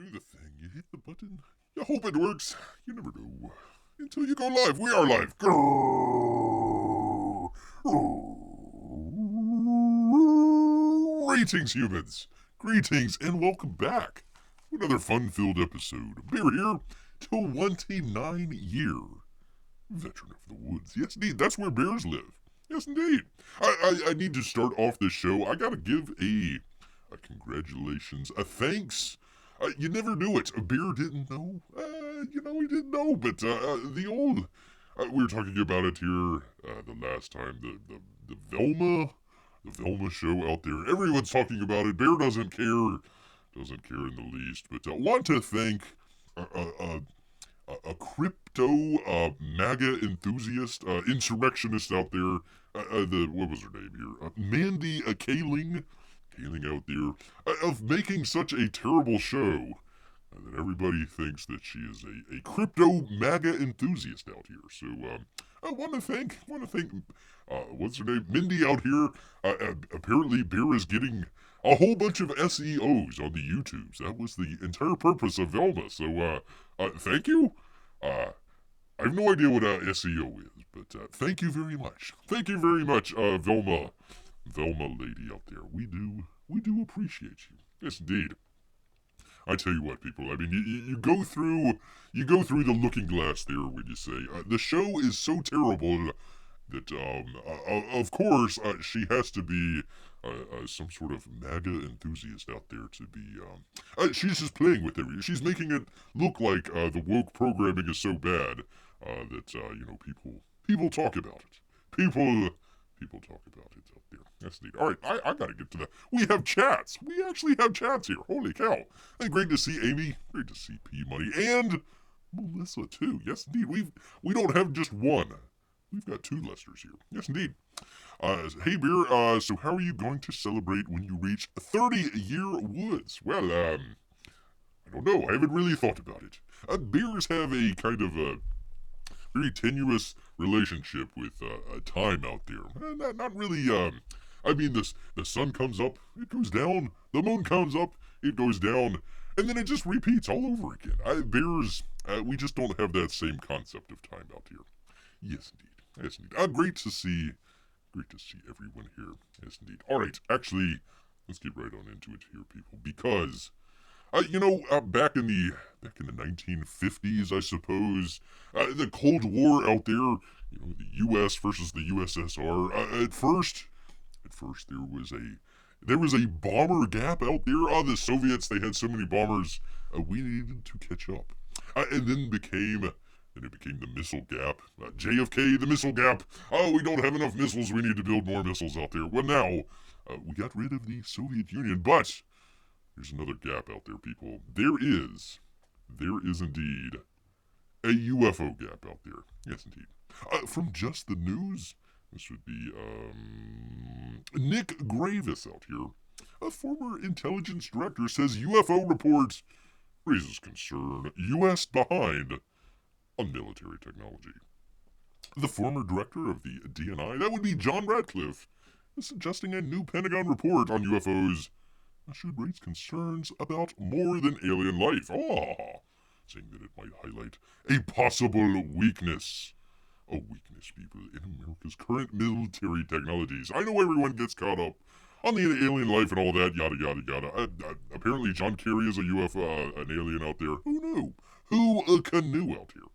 do the thing. You hit the button. You hope it works. You never know. Until you go live. We are live. Grrrrr. Greetings, humans. Greetings, and welcome back to another fun-filled episode. Bear here, 29-year veteran of the woods. Yes, indeed. That's where bears live. Yes, indeed. I need to start off this show. I gotta give a congratulations, a thanks. You never knew it. A bear didn't know. He didn't know. But the old, we were talking about it here the last time. The Velma show out there. Everyone's talking about it. Bear doesn't care in the least. But I want to thank a crypto MAGA enthusiast, insurrectionist out there. What was her name here? Mandy Kaling out there, of making such a terrible show that everybody thinks that she is a crypto MAGA enthusiast out here. So I want to thank what's her name, Mindy out here. Apparently Bear is getting a whole bunch of SEOs on the YouTubes. That was the entire purpose of Velma. So thank you. I have no idea what SEO is, but thank you very much. Thank you very much, Velma lady out there. We do appreciate you. Yes, indeed. I tell you what, people. I mean, you go through the looking glass there when you say the show is so terrible that of course she has to be some sort of MAGA enthusiast out there to be she's just playing with everything. She's making it look like the woke programming is so bad that people talk about it. People talk about it out there. That's neat. All right, I gotta get to that. We have chats. We actually have chats here. Holy cow! And great to see Amy. Great to see P Money and Melissa too. Yes, indeed. We don't have just one. We've got two Lesters here. Yes, indeed. Hey, Beer. So how are you going to celebrate when you reach 30-year woods? Well, I don't know. I haven't really thought about it. Bears have a kind of a very tenuous relationship with time out there. Not really. I mean, the sun comes up, it goes down. The moon comes up, it goes down, and then it just repeats all over again. Bears, we just don't have that same concept of time out here. Yes, indeed. Yes, indeed. Great to see everyone here. Yes, indeed. All right, actually, let's get right on into it here, people, because back in the 1950s, I suppose, the Cold War out there, the U.S. versus the USSR. At first there was a bomber gap out there. The Soviets, they had so many bombers, we needed to catch up, and then it became the missile gap. JFK, the missile gap. We don't have enough missiles. We need to build more missiles out there. Well, now we got rid of the Soviet Union, but there's another gap out there, people. There is indeed a UFO gap out there. Yes, indeed. From Just the News, this would be Nick Gravis out here. A former intelligence director says UFO report raises concern. U.S. behind on military technology. The former director of the DNI, that would be John Ratcliffe, is suggesting a new Pentagon report on UFOs should raise concerns about more than alien life. Saying that it might highlight a possible weakness. A weakness, people, in America's current military technologies. I know everyone gets caught up on the alien life and all that, yada, yada, yada. Apparently John Kerry is a UFO, an alien out there. Who knew? Who knew out here?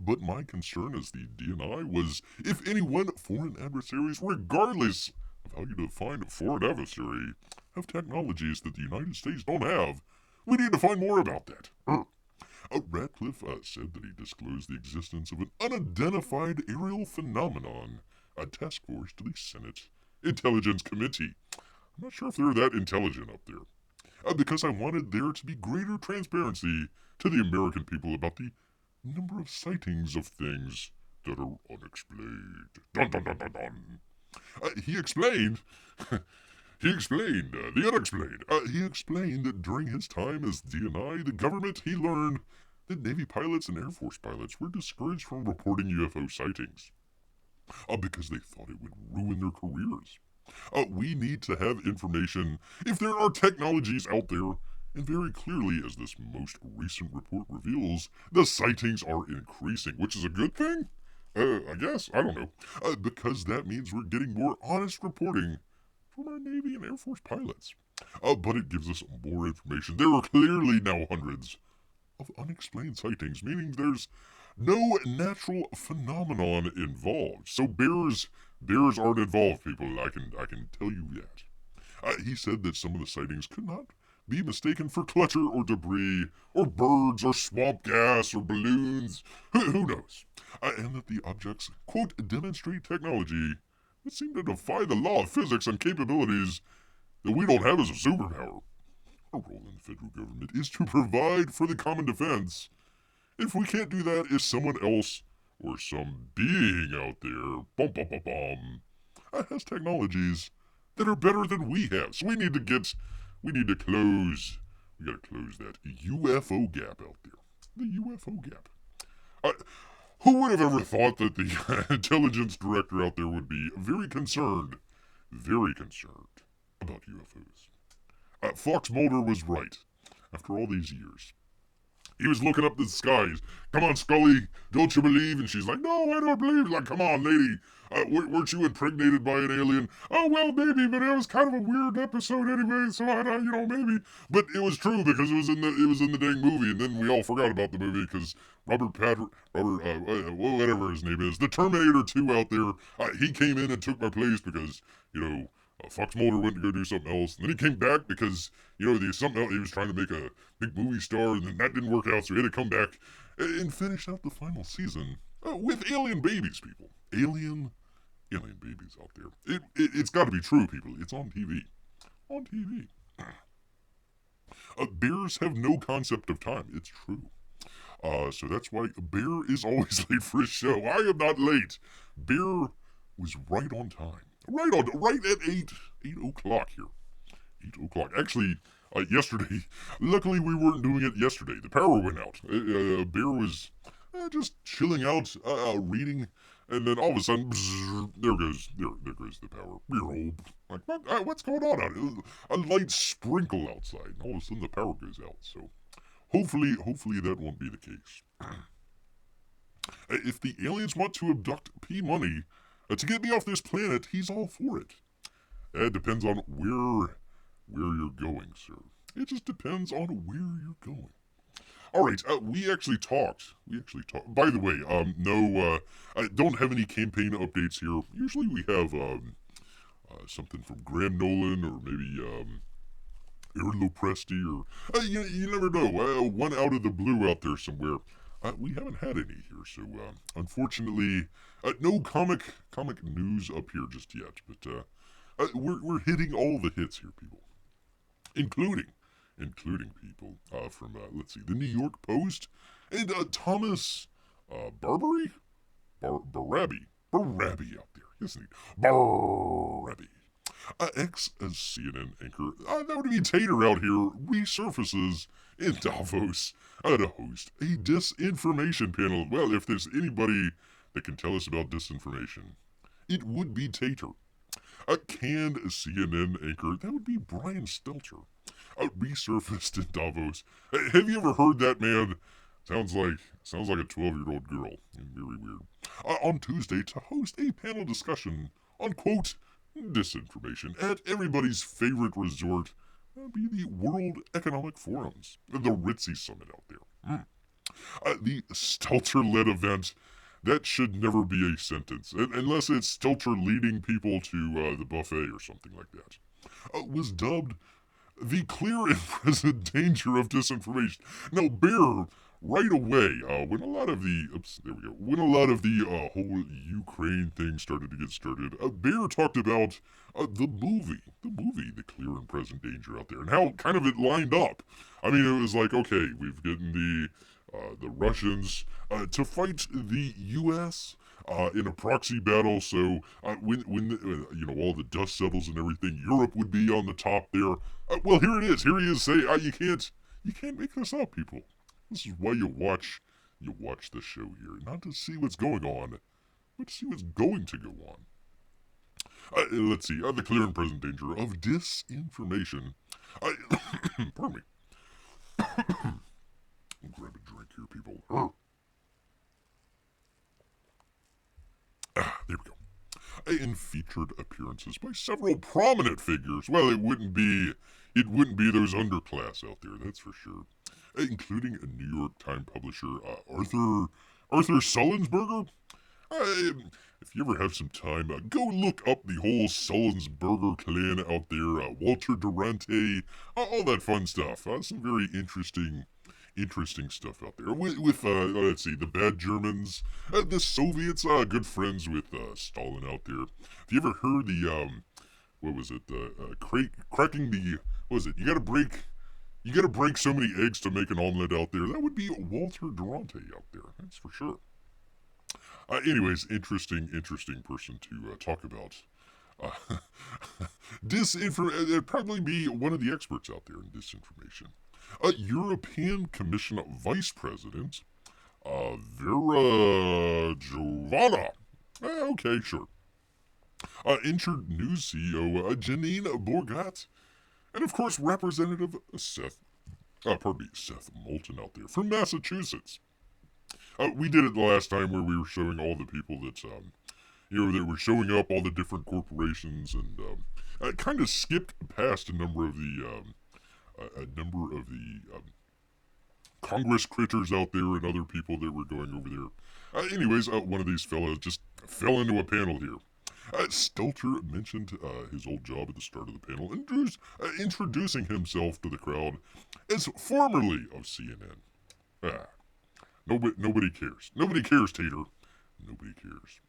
But my concern as the DNI was if anyone, foreign adversaries, regardless of how you define a foreign adversary, have technologies that the United States don't have, we need to find more about that. Ratcliffe said that he disclosed the existence of an unidentified aerial phenomenon, a task force to the Senate Intelligence Committee. I'm not sure if they're that intelligent up there. Because I wanted there to be greater transparency to the American people about the number of sightings of things that are unexplained. Dun dun dun dun dun. He explained the unexplained. He explained that during his time as DNI, the government, he learned that Navy pilots and Air Force pilots were discouraged from reporting UFO sightings because they thought it would ruin their careers. We need to have information. If there are technologies out there And very clearly, as this most recent report reveals, the sightings are increasing, which is a good thing? I guess. I don't know. Because that means we're getting more honest reporting from our Navy and Air Force pilots. But it gives us more information. There are clearly now hundreds of unexplained sightings, meaning there's no natural phenomenon involved. So bears aren't involved, people. I can tell you that. He said that some of the sightings could not be mistaken for clutter or debris, or birds, or swamp gas, or balloons. Who knows? And that the objects, quote, demonstrate technology that seem to defy the law of physics and capabilities that we don't have as a superpower. Our role in the federal government is to provide for the common defense. If we can't do that, if someone else or some being out there, has technologies that are better than we have. So we need to close that UFO gap out there. The UFO gap. Who would have ever thought that the intelligence director out there would be very concerned about UFOs? Fox Mulder was right. After all these years, he was looking up the skies. Come on, Scully, don't you believe? And she's like, no, I don't believe. Like, come on, lady. Weren't you impregnated by an alien? Oh, well, maybe, but it was kind of a weird episode anyway, so maybe. But it was true because it was in the dang movie, and then we all forgot about the movie because whatever his name is, the Terminator 2 out there, he came in and took my place because, Fox Mulder went to go do something else. And then he came back because, something else. He was trying to make a big movie star, and then that didn't work out, so he had to come back and finish out the final season with alien babies, people. Alien babies out there. It's got to be true, people. It's on TV. On TV. Bears have no concept of time. It's true. So that's why Bear is always late for his show. I am not late. Bear was right on time. Right at 8 o'clock here. 8 o'clock. Actually, yesterday, luckily we weren't doing it yesterday. The power went out. Bear was just chilling out, reading, and then all of a sudden, bzz, there goes the power. Like, what's going on out here? A light sprinkle outside, and all of a sudden the power goes out. So, hopefully that won't be the case. If the aliens want to abduct P Money to get me off this planet, he's all for it. It depends on where you're going, sir. It just depends on where you're going. All right, we actually talked. By the way, I don't have any campaign updates here. Usually we have something from Graham Nolan or maybe Aaron Lopresti or you never know. One out of the blue out there somewhere. We haven't had any here, so unfortunately, no comic news up here just yet. But we're hitting all the hits here, people, including people from let's see, the New York Post and Thomas Barbary out there, isn't he? Barbary. Ex-CNN anchor, that would be Tater out here, resurfaces in Davos to host a disinformation panel. Well, if there's anybody that can tell us about disinformation, it would be Tater. A canned CNN anchor, that would be Brian Stelter, resurfaced in Davos. Have you ever heard that, man? Sounds like a 12-year-old girl. Very weird. On Tuesday to host a panel discussion on, quote, disinformation at everybody's favorite resort, be the World Economic Forum's, the Ritzy Summit out there. The Stelter-led event, that should never be a sentence, unless it's Stelter leading people to the buffet or something like that, was dubbed the clear and present danger of disinformation. Now, Bear, right away, when a lot of the whole Ukraine thing started to get started, Bear talked about the movie, The Clear and Present Danger out there, and how kind of it lined up. I mean, it was like, okay, we've gotten the Russians to fight the U.S. In a proxy battle, so when all the dust settles and everything, Europe would be on the top there. Well, here it is. Here he is saying, you can't make this up, people. This is why you watch the show here, not to see what's going on, but to see what's going to go on. Let's see, the clear and present danger of disinformation. Pardon me. Grab a drink here, people. There we go. And featured appearances by several prominent figures. Well, it wouldn't be those underclass out there, that's for sure. Including a New York Times publisher, Arthur Sullensberger. If you ever have some time, go look up the whole Sullensberger clan out there. Walter Durante, all that fun stuff. Some very interesting stuff out there. With let's see, the bad Germans, the Soviets, good friends with Stalin out there. Have you ever heard the what was it? Cracking the, what was it? You gotta break so many eggs to make an omelet out there. That would be Walter Durante out there. That's for sure. Anyways, interesting person to talk about. It'd probably be one of the experts out there in disinformation. European Commission Vice President, Vera Giovanna. Okay, sure. Injured News CEO, Janine Bourgat. And of course, Representative Seth Moulton out there from Massachusetts. We did it the last time where we were showing all the people that, that were showing up, all the different corporations, and kind of skipped past a number of the Congress critters out there and other people that were going over there. Anyways, one of these fellas just fell into a panel here. Stelter mentioned his old job at the start of the panel, and introducing himself to the crowd as formerly of CNN. Nobody cares. Nobody cares, Tater. Nobody cares.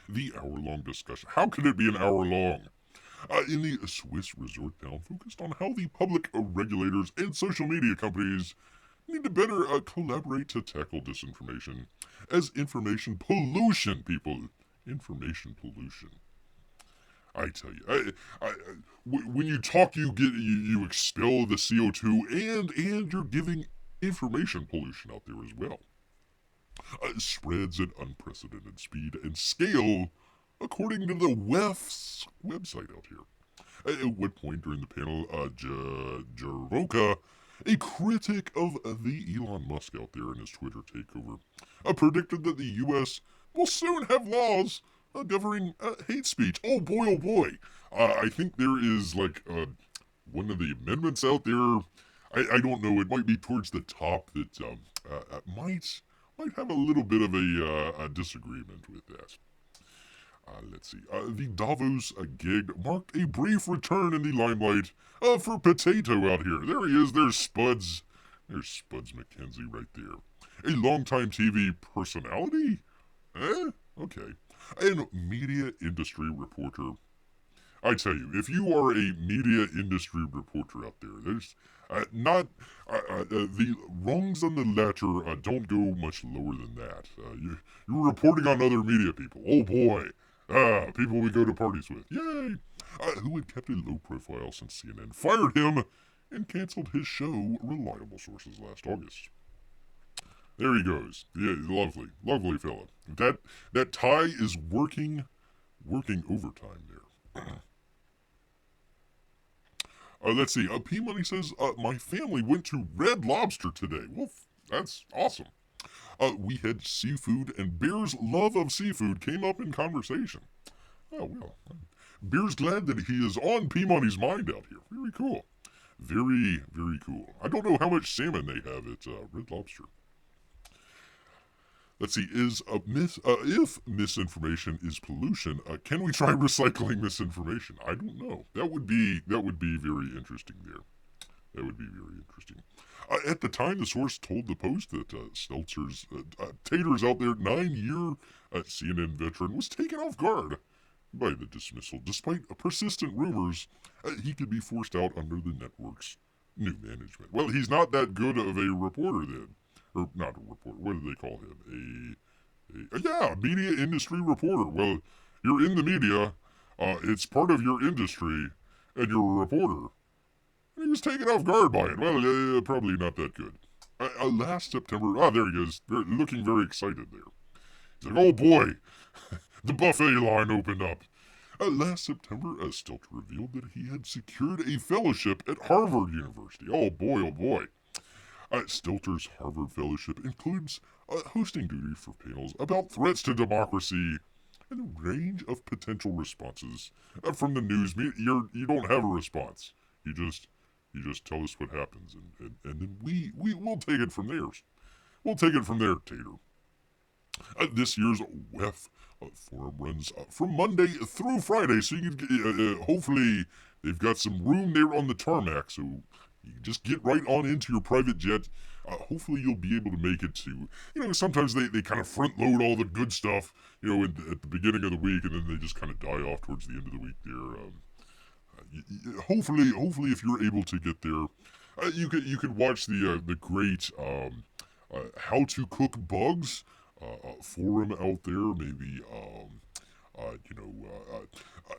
The hour-long discussion. How could it be an hour long? In the Swiss resort town, focused on how the public regulators and social media companies need to better collaborate to tackle disinformation as information pollution, people. Information pollution. I tell you, when you talk, you expel the CO2, and you're giving information pollution out there as well. Spreads at unprecedented speed and scale, according to the WEF's website out here. At what point during the panel, Jaroka, a critic of the Elon Musk out there in his Twitter takeover, predicted that the U.S. will soon have laws governing hate speech. Oh boy. I think there is one of the amendments out there. I don't know. It might be towards the top that might have a little bit of a disagreement with that. Let's see. The Davos gig marked a brief return in the limelight for Potato out here. There he is. There's Spuds. There's Spuds McKenzie right there. A longtime TV personality? Okay. And media industry reporter. I tell you, if you are a media industry reporter out there, there's the rungs on the ladder don't go much lower than that. You're reporting on other media people. Oh boy. People we go to parties with. Yay! Who had kept a low profile since CNN fired him and canceled his show, Reliable Sources, last August. There he goes. Yeah, lovely fella. That tie is working overtime there. Let's see. P Money says, my family went to Red Lobster today. Well, that's awesome. We had seafood, and Bear's love of seafood came up in conversation. Oh, well. Bear's glad that he is on P Money's mind out here. Very cool. Very cool. I don't know how much salmon they have at Red Lobster. Let's see, if misinformation is pollution, can we try recycling misinformation? I don't know. That would be very interesting there. That would be very interesting. At the time, the source told the Post that Stelter's Tater's out there 9-year CNN veteran was taken off guard by the dismissal, despite persistent rumors he could be forced out under the network's new management. Well, he's not that good of a reporter then. Or not a reporter, what do they call him? A media industry reporter. Well, you're in the media, it's part of your industry, and you're a reporter. And he was taken off guard by it. Well, probably not that good. Last September, there he is, looking very excited there. He's like, oh boy, the buffet line opened up. Last September, Stilter revealed that he had secured a fellowship at Harvard University. Oh boy, oh boy. Stilter's Harvard Fellowship includes hosting duty for panels about threats to democracy and a range of potential responses from the news media. You don't have a response. You just tell us what happens, and then we'll take it from there. We'll take it from there, Tater. This year's WEF forum runs from Monday through Friday, so you can hopefully they've got some room there on the tarmac, so you can just get right on into your private jet. Hopefully you'll be able to make it to, sometimes they kind of front load all the good stuff, at the beginning of the week, and then they just kind of die off towards the end of the week there. Hopefully if you're able to get there, you could watch the great how to cook bugs forum out there, maybe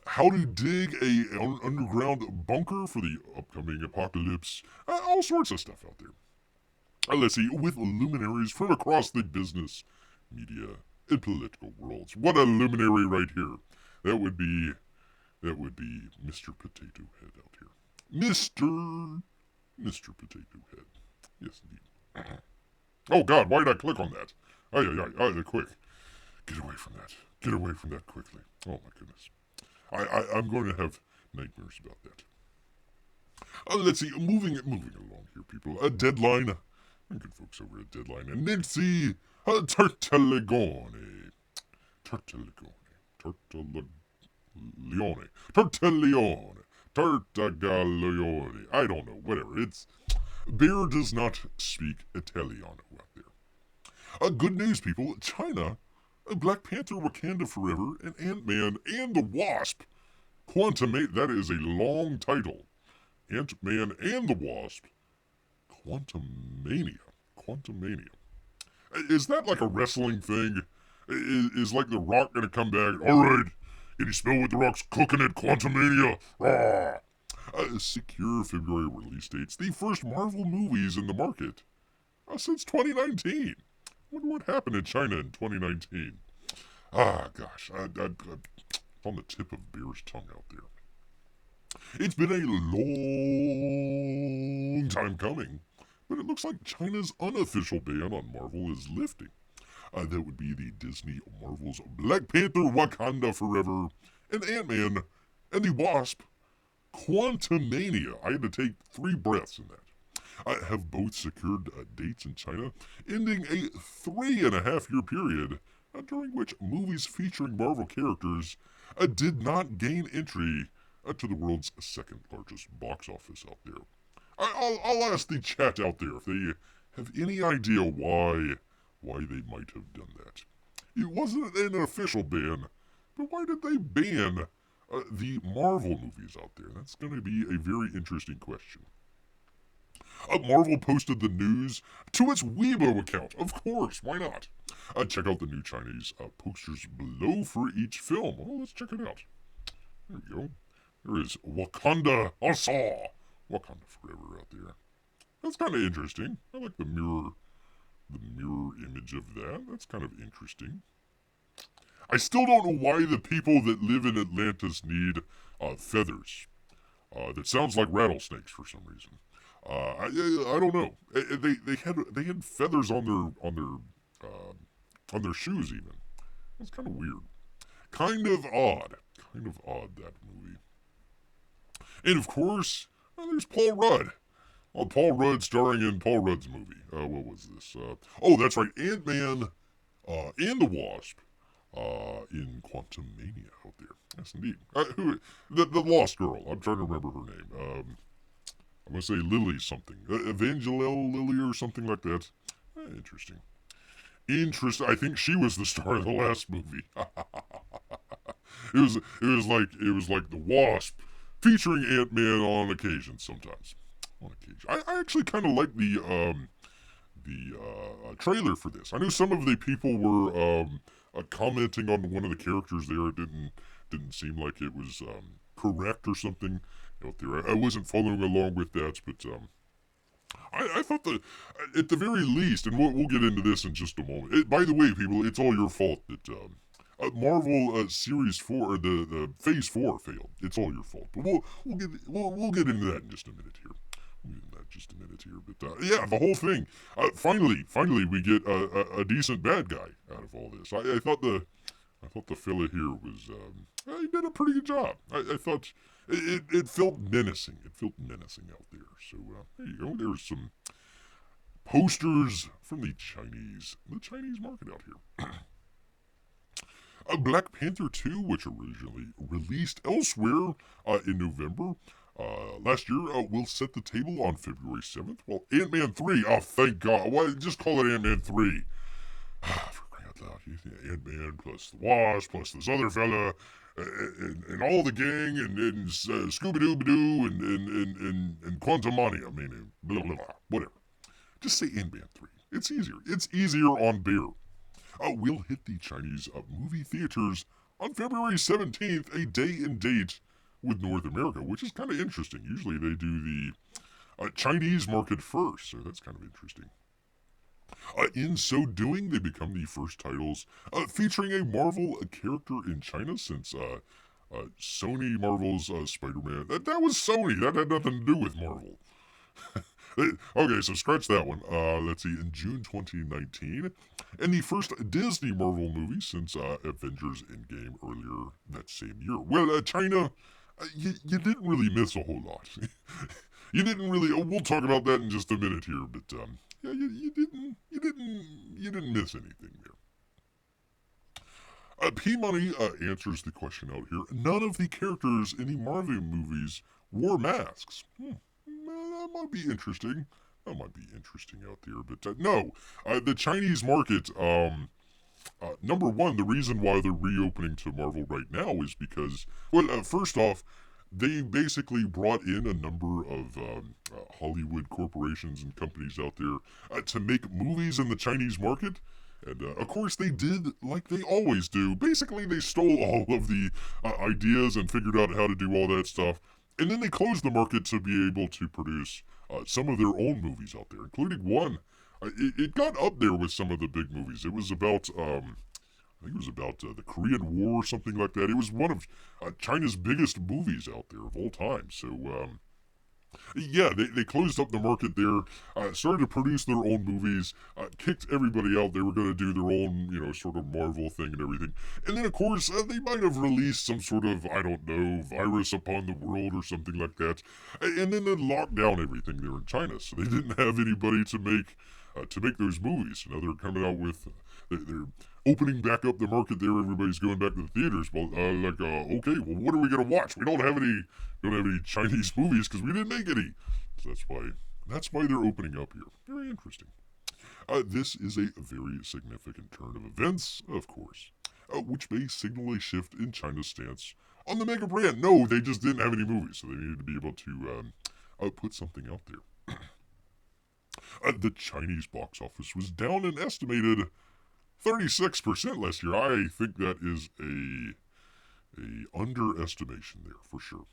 how to dig a underground bunker for the upcoming apocalypse, all sorts of stuff out there. Let's see, with luminaries from across the business, media, and political worlds. What a luminary right here. That would be Mr. Potato Head out here. Mr. Potato Head. Yes, indeed. Oh God, why did I click on that? Quick. Get away from that. Get away from that quickly. Oh my goodness. I'm going to have nightmares about that. Let's see, moving along here, people. A Deadline. Good folks over at Deadline. And Nancy Tortelligone. Tartaglione. I don't know, whatever. Bear does not speak Italiano out there. Good news, people. China, Black Panther, Wakanda Forever, and Ant-Man and the Wasp. That is a long title. Ant-Man and the Wasp. Quantumania. Is that like a wrestling thing? Is like The Rock gonna come back? Alright, can you smell what The Rock's cooking at Quantumania? Rah! Secure February release dates. The first Marvel movies in the market since 2019. Wonder what happened in China in 2019. Gosh, it's on the tip of Bear's tongue out there. It's been a long time coming, but it looks like China's unofficial ban on Marvel is lifting. That would be the Disney Marvel's Black Panther, Wakanda Forever, and Ant-Man and the Wasp, Quantumania. I had to take 3 breaths in that. Have both secured dates in China, ending a 3.5-year period during which movies featuring Marvel characters did not gain entry to the world's second largest box office out there. I'll ask the chat out there if they have any idea why they might have done that. It wasn't an official ban, but why did they ban the Marvel movies out there? That's going to be a very interesting question. Marvel posted the news to its Weibo account. Of course, why not? Check out the new Chinese posters below for each film. Well, let's check it out. There we go. There is Wakanda Asa. Wakanda Forever out there. That's kind of interesting. I like the mirror image of that. That's kind of interesting. I still don't know why the people that live in Atlantis need feathers. That sounds like rattlesnakes for some reason. I don't know. They had feathers on their shoes even. That's kind of weird. Kind of odd, that movie. And of course, there's Paul Rudd. Paul Rudd starring in Paul Rudd's movie. What was this? That's right. Ant-Man and the Wasp in Quantumania out there. Yes, indeed. The Lost Girl. I'm trying to remember her name. I'm going to say Lily something. Evangeline Lily or something like that. Interesting. I think she was the star of the last movie. It was like the Wasp featuring Ant-Man on occasion sometimes. On occasion. I actually kind of like the trailer for this. I know some of the people were commenting on one of the characters there. It didn't seem like it was correct or something out there. I wasn't following along with that, but I thought that at the very least, and we'll get into this in just a moment. By the way, people, it's all your fault that Marvel Series 4, or the Phase 4 failed. It's all your fault. But we'll get into that in just a minute here. We'll get into that in just a minute here. But yeah, the whole thing. Finally, we get a decent bad guy out of all this. I thought the fella here was he did a pretty good job. I thought it felt menacing. It felt menacing out there. So there you go. There's some posters from the Chinese market out here. Black Panther 2, which originally released elsewhere in November last year, will set the table on February 7th. Well, Ant-Man 3, oh, thank God. Why just call it Ant-Man 3? For crying out loud. Ant-Man plus the Wasp plus this other fella and all the gang and Scooby-Doo and Quantumania. I mean, blah, blah, blah. Whatever. Just say Ant-Man 3. It's easier. It's easier on Bear. Will hit the Chinese movie theaters on February 17th, a day and date with North America, which is kind of interesting. Usually they do the Chinese market first, so that's kind of interesting. In so doing, they become the first titles featuring a Marvel character in China since Sony Marvel's Spider-Man. That was Sony. That had nothing to do with Marvel. Okay, so scratch that one. Let's see, in June 2019, and the first Disney Marvel movie since Avengers Endgame earlier that same year. Well, China, you didn't really miss a whole lot. You didn't really. We'll talk about that in just a minute here, but yeah, you didn't miss anything there. P Money answers the question out here. None of the characters in the Marvel movies wore masks. That might be interesting. That might be interesting out there. But no, the Chinese market, number one, the reason why they're reopening to Marvel right now is because, well, first off, they basically brought in a number of Hollywood corporations and companies out there to make movies in the Chinese market. And of course, they did like they always do. Basically, they stole all of the ideas and figured out how to do all that stuff. And then they closed the market to be able to produce some of their own movies out there, including one. It got up there with some of the big movies. It was about, I think it was about the Korean War or something like that. It was one of China's biggest movies out there of all time. So, yeah, they closed up the market there, started to produce their own movies, kicked everybody out. They were going to do their own, sort of Marvel thing and everything. And then, of course, they might have released some sort of, I don't know, virus upon the world or something like that. And then they locked down everything there in China. So they didn't have anybody to make those movies. Now they're coming out with, they're opening back up the market there. Everybody's going back to the theaters. Well, okay, well, what are we gonna watch? We don't have any Chinese movies because we didn't make any. So that's why they're opening up here. Very interesting. This is a very significant turn of events, of course, which may signal a shift in China's stance on the mega brand. No, they just didn't have any movies, so they needed to be able to put something out there. The Chinese box office was down an estimated 36% last year. I think that is a underestimation there for sure.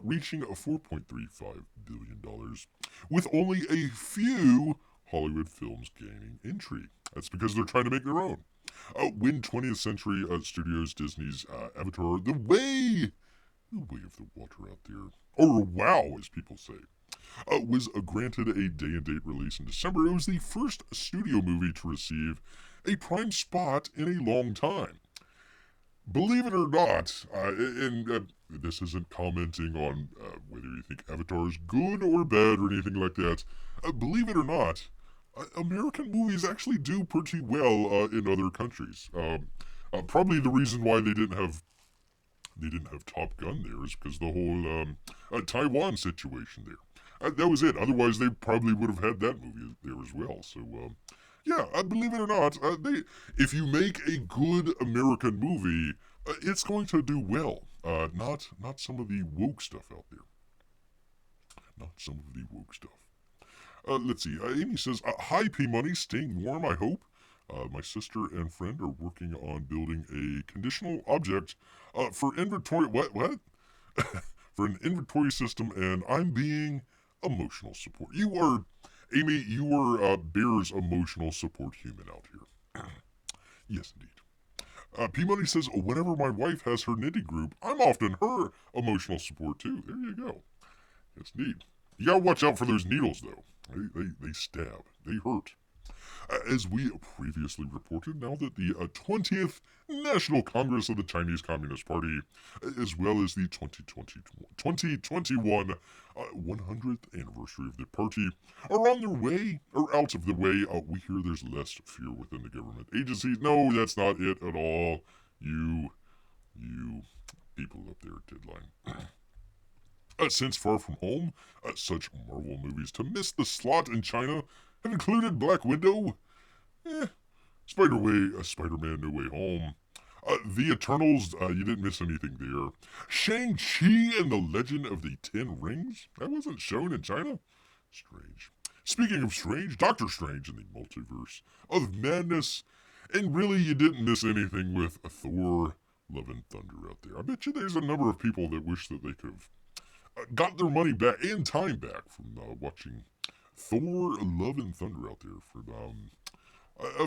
Reaching $4.35 billion, with only a few Hollywood films gaining entry. That's because they're trying to make their own. When 20th Century Studios Disney's Avatar, the way of the water out there, or wow, as people say, was granted a day-and-date release in December. It was the first studio movie to receive a prime spot in a long time. Believe it or not, and this isn't commenting on whether you think Avatar is good or bad or anything like that. Believe it or not, American movies actually do pretty well in other countries. Probably the reason why they didn't have Top Gun there is because the whole Taiwan situation there. That was it. Otherwise, they probably would have had that movie there as well. So, yeah, believe it or not, if you make a good American movie, it's going to do well. Not some of the woke stuff out there. Not some of the woke stuff. Let's see. Amy says, "Hi, P Money, staying warm, I hope. My sister and friend are working on building a conditional object for inventory. What? For an inventory system, and I'm being emotional support. You are, Amy. You are Bear's emotional support human out here. Yes, indeed. P-Money says, whenever my wife has her knitting group, I'm often her emotional support too. There you go. That's neat. You gotta watch out for those needles, though. They stab. They hurt. As we previously reported, now that the 20th National Congress of the Chinese Communist Party, as well as the 2021 100th anniversary of the party, are on their way, or out of the way, we hear there's less fear within the government agencies. No, that's not it at all. You people up there at Deadline. Since Far From Home, such Marvel movies to miss the slot in China have included Black Widow, Spider-Man No Way Home, The Eternals, you didn't miss anything there, Shang-Chi and the Legend of the Ten Rings, that wasn't shown in China? Strange. Speaking of strange, Doctor Strange in the Multiverse of Madness, and really you didn't miss anything with Thor, Love and Thunder out there. I bet you there's a number of people that wish that they could have got their money back and time back from watching Thor, Love and Thunder out there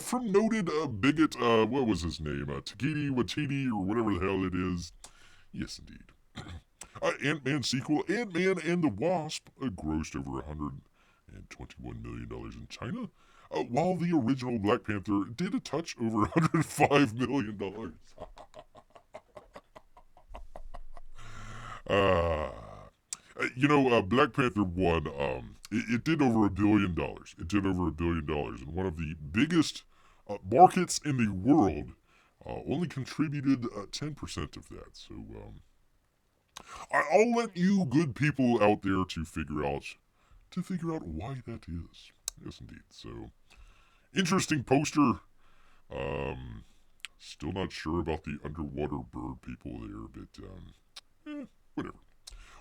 from noted bigot, what was his name? Takiti Watiti or whatever the hell it is. Yes, indeed. Ant-Man sequel, Ant-Man and the Wasp, grossed over $121 million in China, while the original Black Panther did a touch over $105 million. Black Panther 1, it did over $1 billion. It did over $1 billion. And one of the biggest markets in the world only contributed 10% of that. So I'll let you good people out there to figure out why that is. Yes, indeed. So, interesting poster. Still not sure about the underwater bird people there, but whatever.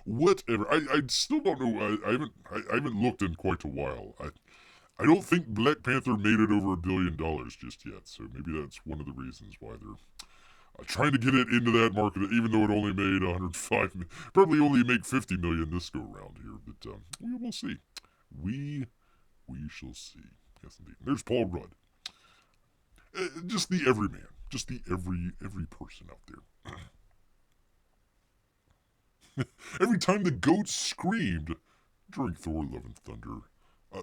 Whatever. I still don't know. I haven't looked in quite a while. I don't think Black Panther made it over $1 billion just yet. So maybe that's one of the reasons why they're trying to get it into that market, even though it only made 105 million. Probably only make 50 million this go around here. But we will see. We shall see. Yes, indeed. There's Paul Rudd. Just the everyman. Just the every person out there. Every time the goat screamed during Thor Love and Thunder,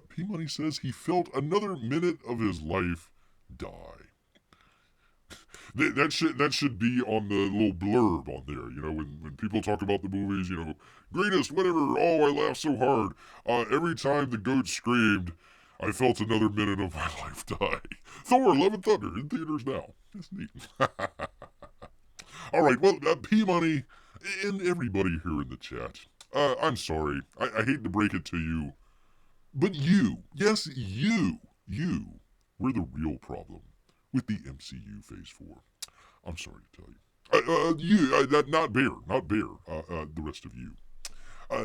P-Money says he felt another minute of his life die. That should be on the little blurb on there, when people talk about the movies, greatest, whatever, oh, I laughed so hard. Every time the goat screamed, I felt another minute of my life die. Thor Love and Thunder in theaters now. That's neat. All right, well, P-Money and everybody here in the chat, I'm sorry. I hate to break it to you, but you, yes, you were the real problem with the MCU Phase 4. I'm sorry to tell you. Not Bear, the rest of you.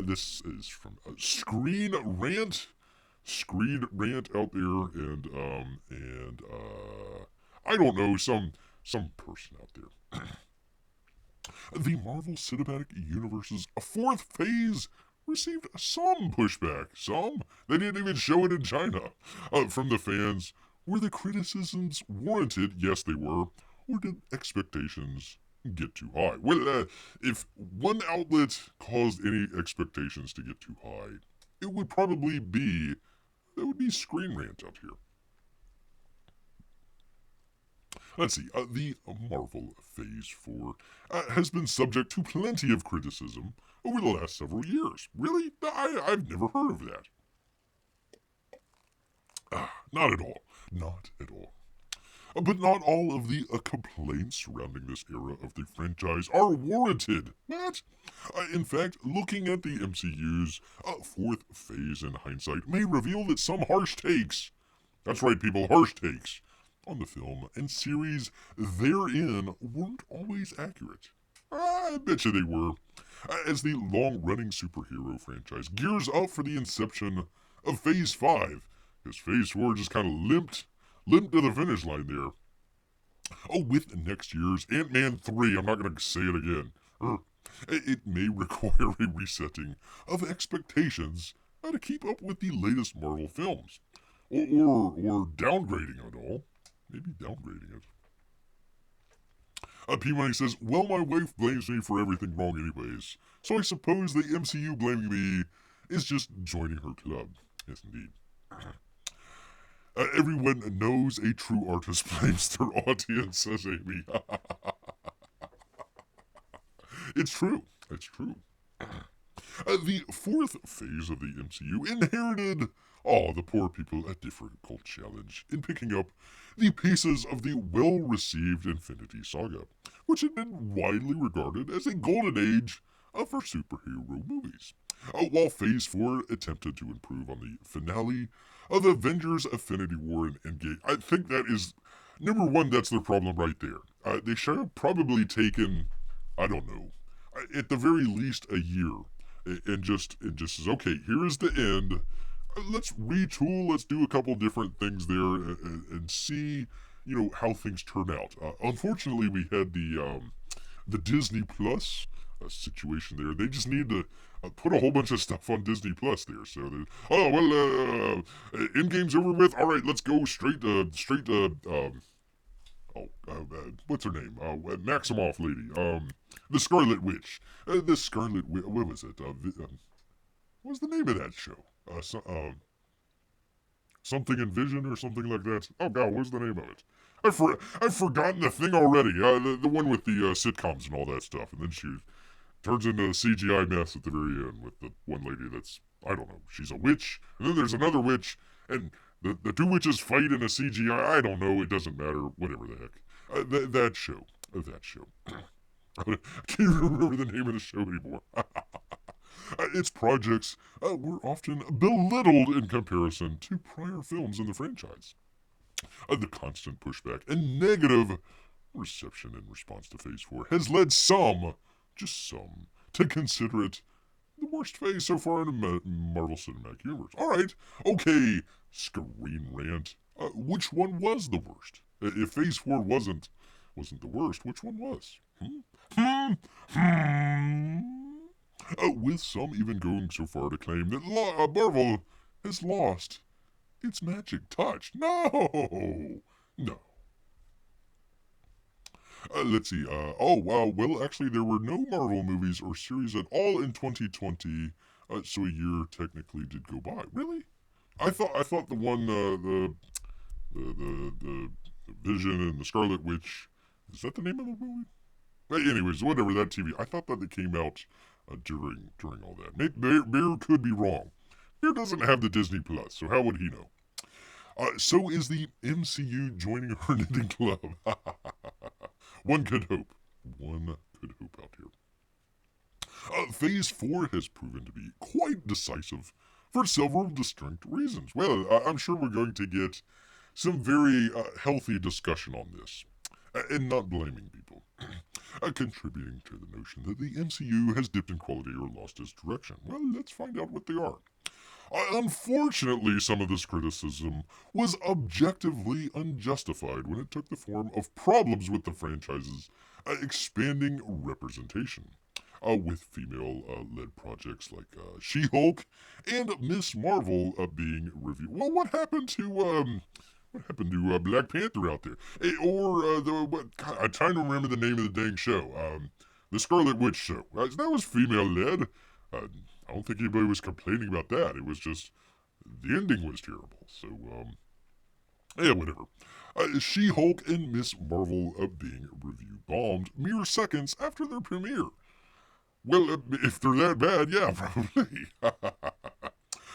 This is from Screen Rant out there, and I don't know, some person out there. The Marvel Cinematic Universe's fourth phase received some pushback. Some. They didn't even show it in China. From the fans. Were the criticisms warranted? Yes, they were. Or did expectations get too high? Well, if one outlet caused any expectations to get too high, it would probably be, that would be Screen Rant out here. Let's see, the Marvel Phase 4 has been subject to plenty of criticism over the last several years. Really? I've never heard of that. Not at all. Not at all. But not all of the complaints surrounding this era of the franchise are warranted. What? In fact, looking at the MCU's fourth phase in hindsight may reveal that some harsh takes, that's right people, harsh takes, on the film and series therein weren't always accurate. I bet you they were. As the long-running superhero franchise gears up for the inception of Phase 5, because Phase 4 just kind of limped to the finish line there. Oh, with next year's Ant-Man 3, I'm not going to say it again. It may require a resetting of expectations to keep up with the latest Marvel films. Or downgrading it all. Maybe downgrading it. P-Money says, well, my wife blames me for everything wrong anyways, so I suppose the MCU blaming me is just joining her club. Yes, indeed. Everyone knows a true artist blames their audience, says Amy. It's true. It's true. The fourth phase of the MCU inherited the poor people a difficult challenge in picking up the pieces of the well-received Infinity Saga, which had been widely regarded as a golden age for superhero movies. While Phase 4 attempted to improve on the finale of Avengers Infinity War and Endgame, I think that is, number one, that's their problem right there. They should have probably taken, I don't know, at the very least a year and just says, okay, here is the end. Let's retool. Let's do a couple different things there and see, how things turn out. Unfortunately, we had the Disney Plus situation there. They just need to put a whole bunch of stuff on Disney Plus there. So, Endgame's over with. All right, let's go straight to what's her name? Maximoff lady. The Scarlet Witch. The Scarlet Witch. What was it? What was the name of that show? Something in Vision or something like that. Oh God, what's the name of it? I've forgotten the thing already. The one with the sitcoms and all that stuff. And then she turns into a CGI mess at the very end with the one lady that's, I don't know, she's a witch. And then there's another witch. And the two witches fight in a CGI. I don't know. It doesn't matter. Whatever the heck. That show. I can't even remember the name of the show anymore. Its projects were often belittled in comparison to prior films in the franchise. The constant pushback and negative reception in response to Phase 4 has led some, just some, to consider it the worst phase so far in the Marvel Cinematic Universe. Alright, okay, Screen Rant. Which one was the worst? If Phase 4 wasn't the worst, which one was? With some even going so far to claim that Marvel has lost its magic touch. No! Let's see. Well, actually, there were no Marvel movies or series at all in 2020, so a year technically did go by. Really? I thought the one, the Vision and the Scarlet Witch, is that the name of the movie? Anyways, whatever, that TV, I thought that it came out during all that. Bear could be wrong. Bear doesn't have the Disney Plus, so how would he know? So is the MCU joining her knitting club. One could hope. One could hope out here. Phase 4 has proven to be quite decisive for several distinct reasons. Well, I'm sure we're going to get some very healthy discussion on this. And not blaming people. Contributing to the notion that the MCU has dipped in quality or lost its direction. Well, let's find out what they are. Unfortunately, some of this criticism was objectively unjustified when it took the form of problems with the franchise's expanding representation, with female-led projects like She-Hulk and Miss Marvel being reviewed. Well, what happened to Black Panther out there? God, I'm trying to remember the name of the dang show. The Scarlet Witch show. That was female-led. I don't think anybody was complaining about that. It was just, the ending was terrible. So, whatever. She-Hulk and Miss Marvel being review-bombed mere seconds after their premiere. Well, if they're that bad, yeah, probably.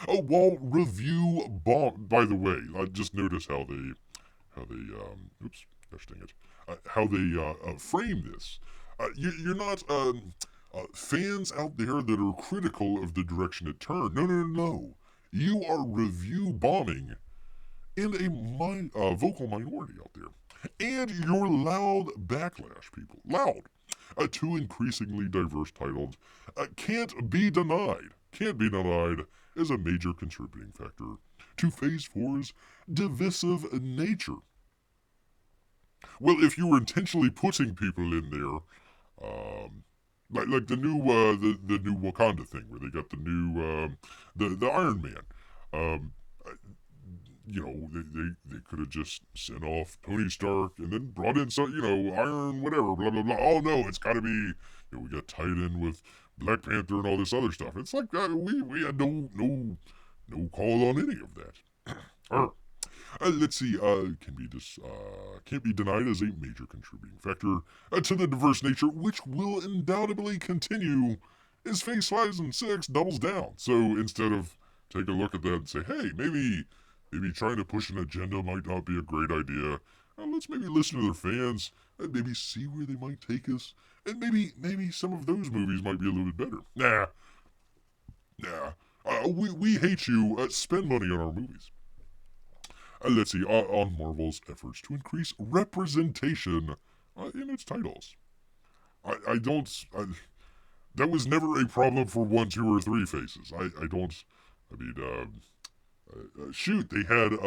While review bomb, by the way, I just noticed how they frame this. You're not, fans out there that are critical of the direction it turned. No. You are review bombing and a vocal minority out there. And your loud backlash, people. Loud. To increasingly diverse titles can't be denied as a major contributing factor to Phase 4's divisive nature. Well, if you were intentionally putting people in there, like the new the new Wakanda thing, where they got the new the Iron Man, they could have just sent off Tony Stark and then brought in some, Iron, whatever, blah, blah, blah. Oh, no, it's got to be, we got tied in with Black Panther and all this other stuff. It's like, we had no call on any of that. Let's see. Can't be denied as a major contributing factor to the diverse nature, which will undoubtedly continue as Phase 5 and 6 doubles down. So instead of take a look at that and say, hey, maybe trying to push an agenda might not be a great idea. Let's maybe listen to their fans and maybe see where they might take us, and maybe some of those movies might be a little bit better. Nah. We hate you. Spend money on our movies. Let's see, on Marvel's efforts to increase representation in its titles. That was never a problem for 1, 2, or 3 phases. Shoot, they had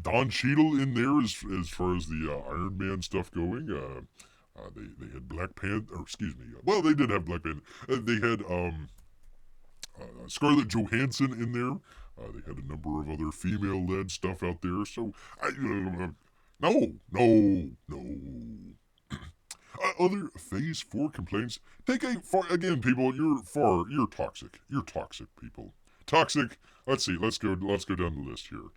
Don Cheadle in there as far as the Iron Man stuff going. They had Black Panther, or excuse me, well, they did have Black Panther. They had Scarlett Johansson in there. They had a number of other female-led stuff out there. So, no. Other Phase 4 complaints. Again, people, you're toxic. You're toxic, people. Toxic. Let's see. Let's go down the list here.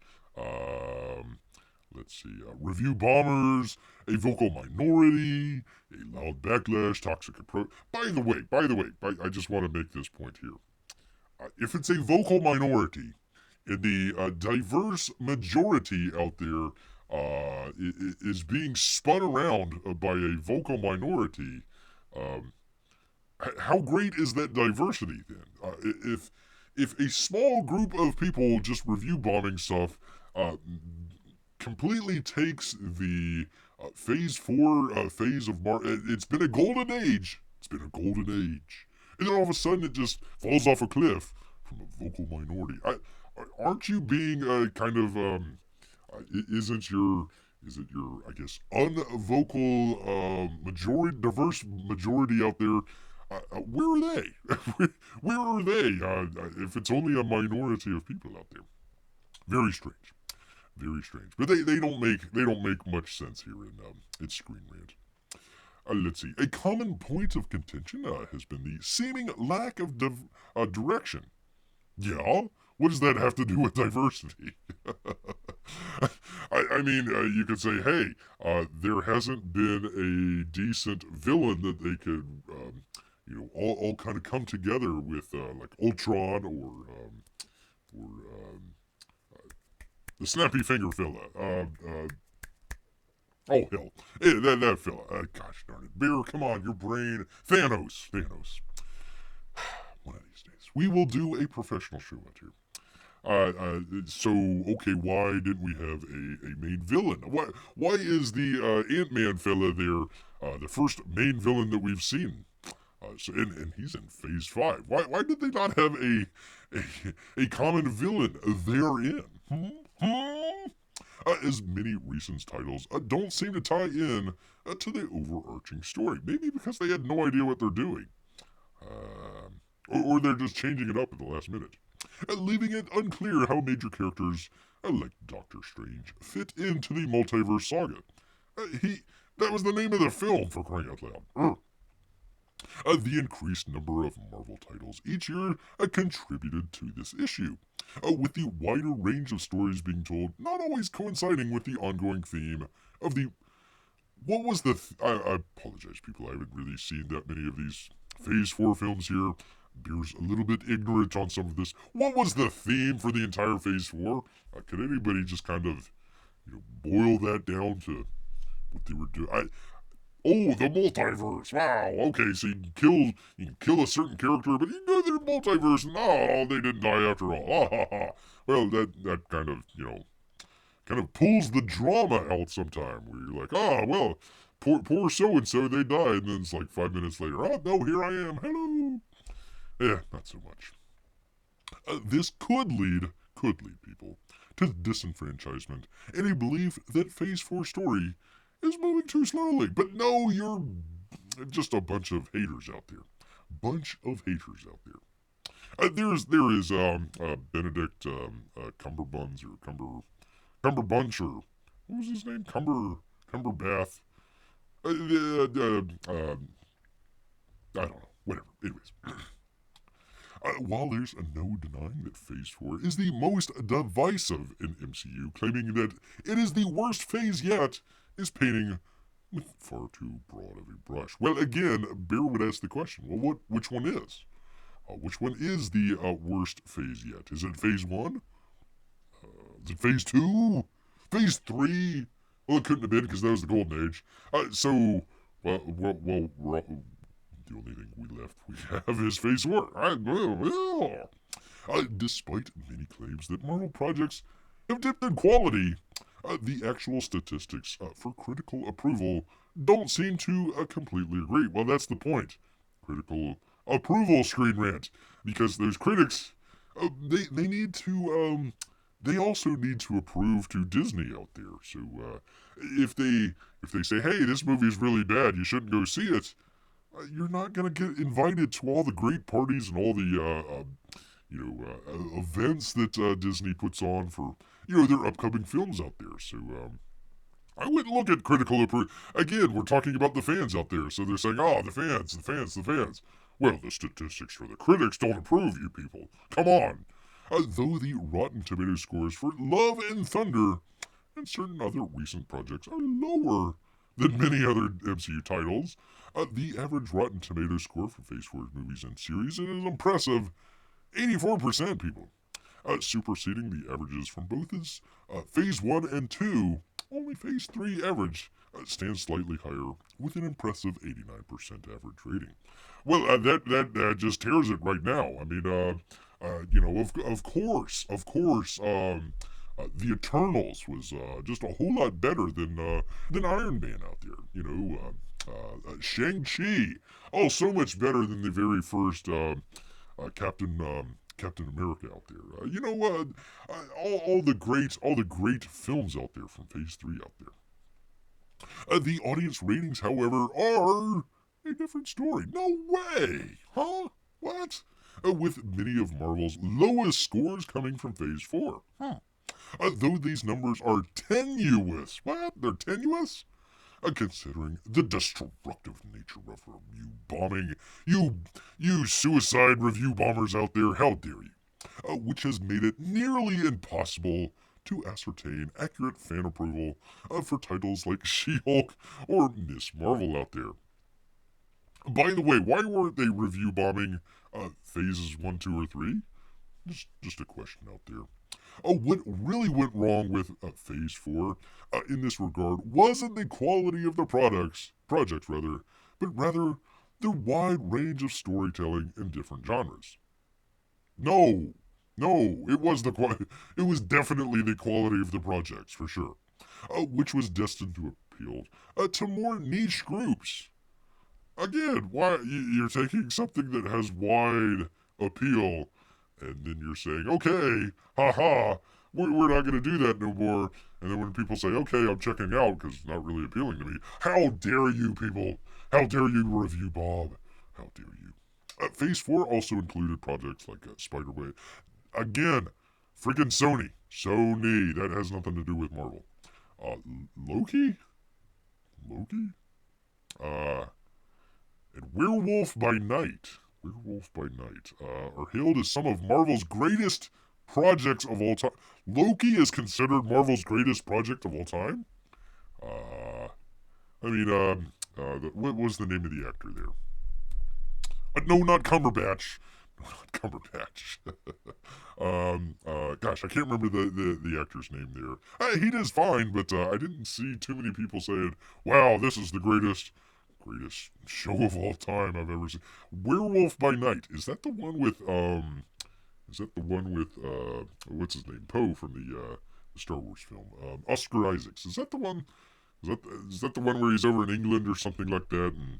Let's see. Review bombers, a vocal minority, a loud backlash, toxic approach. By the way, I just want to make this point here. If it's a vocal minority, and the diverse majority out there is being spun around by a vocal minority, how great is that diversity then? If a small group of people just review bombing stuff completely takes the Phase 4 phase of it's been a golden age. It's been a golden age. And then all of a sudden it just falls off a cliff from a vocal minority. Aren't you being kind of isn't your I guess unvocal diverse majority out there? Where are they? Where are they? If it's only a minority of people out there, very strange, very strange. But they don't make much sense here in Screen Rant. Let's see. A common point of contention has been the seeming lack of direction. Yeah. What does that have to do with diversity? I mean, you could say, hey, there hasn't been a decent villain that they could, all kind of come together with, like Ultron or the Snappy Finger fella. Oh, hell. That fella. Gosh darn it. Bear, come on, your brain. Thanos. One of these days. We will do a professional show out here. Okay, why didn't we have a main villain? Why is the Ant-Man fella there the first main villain that we've seen? And he's in Phase 5. Why did they not have a common villain therein? As many recent titles don't seem to tie in to the overarching story. Maybe because they had no idea what they're doing. Or they're just changing it up at the last minute. Leaving it unclear how major characters like Doctor Strange fit into the multiverse saga. That was the name of the film, for crying out loud. The increased number of Marvel titles each year contributed to this issue, with the wider range of stories being told not always coinciding with the ongoing theme of the... What was the... I apologize, people, I haven't really seen that many of these Phase 4 films here. Beer's a little bit ignorant on some of this. What was the theme for the entire Phase 4? Could anybody just kind of, boil that down to what they were doing? Oh, the multiverse. Wow. Okay, so you can kill a certain character, but you go to the multiverse, and they didn't die after all. Well, that kind of pulls the drama out sometime, where you're like, well, poor so and so, they died, and then it's like 5 minutes later, no, here I am. Hello. Yeah, not so much. This could lead people to disenfranchisement and a belief that Phase 4 story is moving too slowly. But no, you're just a bunch of haters out there. There is Benedict Cumberbuns or Cumberbunch or what was his name? Cumberbath. I don't know. Whatever. Anyways. While there's no denying that Phase 4 is the most divisive in MCU, claiming that it is the worst phase yet is painting with far too broad of a brush. Well, again, Bear would ask the question, well, which one is? Which one is the worst phase yet? Is it Phase 1? Is it Phase 2? Phase 3? Well, it couldn't have been because that was the Golden Age. The only thing we have is Phase 4. Despite many claims that Marvel projects have dipped in quality, the actual statistics for critical approval don't seem to completely agree. Well, that's the point. Critical approval, Screen Rant. Because those critics, they need to, they also need to approve to Disney out there. So, if they say, hey, this movie is really bad, you shouldn't go see it, you're not going to get invited to all the great parties and all the, events that Disney puts on for, their upcoming films out there. So, I wouldn't look at critical approval. Again, we're talking about the fans out there. So they're saying, oh, the fans. Well, the statistics for the critics don't approve, you people. Come on. Though the Rotten Tomatoes scores for Love and Thunder and certain other recent projects are lower than many other MCU titles, the average Rotten Tomatoes score for Phase 4 movies and series is an impressive 84%, people. Superseding the averages from both his Phase 1 and 2, only Phase 3 average stands slightly higher with an impressive 89% average rating. Well, that just tears it right now. I mean, of course, the Eternals was just a whole lot better than Iron Man out there. Shang-Chi, oh, so much better than the very first Captain America out there. All the great films out there from Phase 3 out there. The audience ratings, however, are a different story. No way! Huh? What? With many of Marvel's lowest scores coming from Phase 4. Though these numbers are tenuous. What? They're tenuous? Considering the destructive nature of review bombing. You suicide review bombers out there, how dare you? Which has made it nearly impossible to ascertain accurate fan approval for titles like She-Hulk or Miss Marvel out there. By the way, why weren't they review bombing phases 1, 2, or 3? Just a question out there. What really went wrong with Phase 4 in this regard wasn't the quality of the projects, but rather their wide range of storytelling in different genres. No, it was definitely the quality of the projects, for sure, which was destined to appeal to more niche groups. Again, why you're taking something that has wide appeal, and then you're saying, okay, haha, we're not going to do that no more. And then when people say, okay, I'm checking out because it's not really appealing to me, how dare you people? How dare you review Bob? How dare you? Phase 4 also included projects like Spider-Man. Again, freaking Sony. That has nothing to do with Marvel. Loki? And Werewolf by Night are hailed as some of Marvel's greatest projects of all time. Loki is considered Marvel's greatest project of all time? What was the name of the actor there? No, not Cumberbatch. Gosh, I can't remember the actor's name there. He does fine, but I didn't see too many people saying, wow, this is the greatest show of all time I've ever seen. Werewolf by Night. Is that the one with what's his name? Poe from the Star Wars film. Oscar Isaacs. Is that the one? Is that the one where he's over in England or something like that, and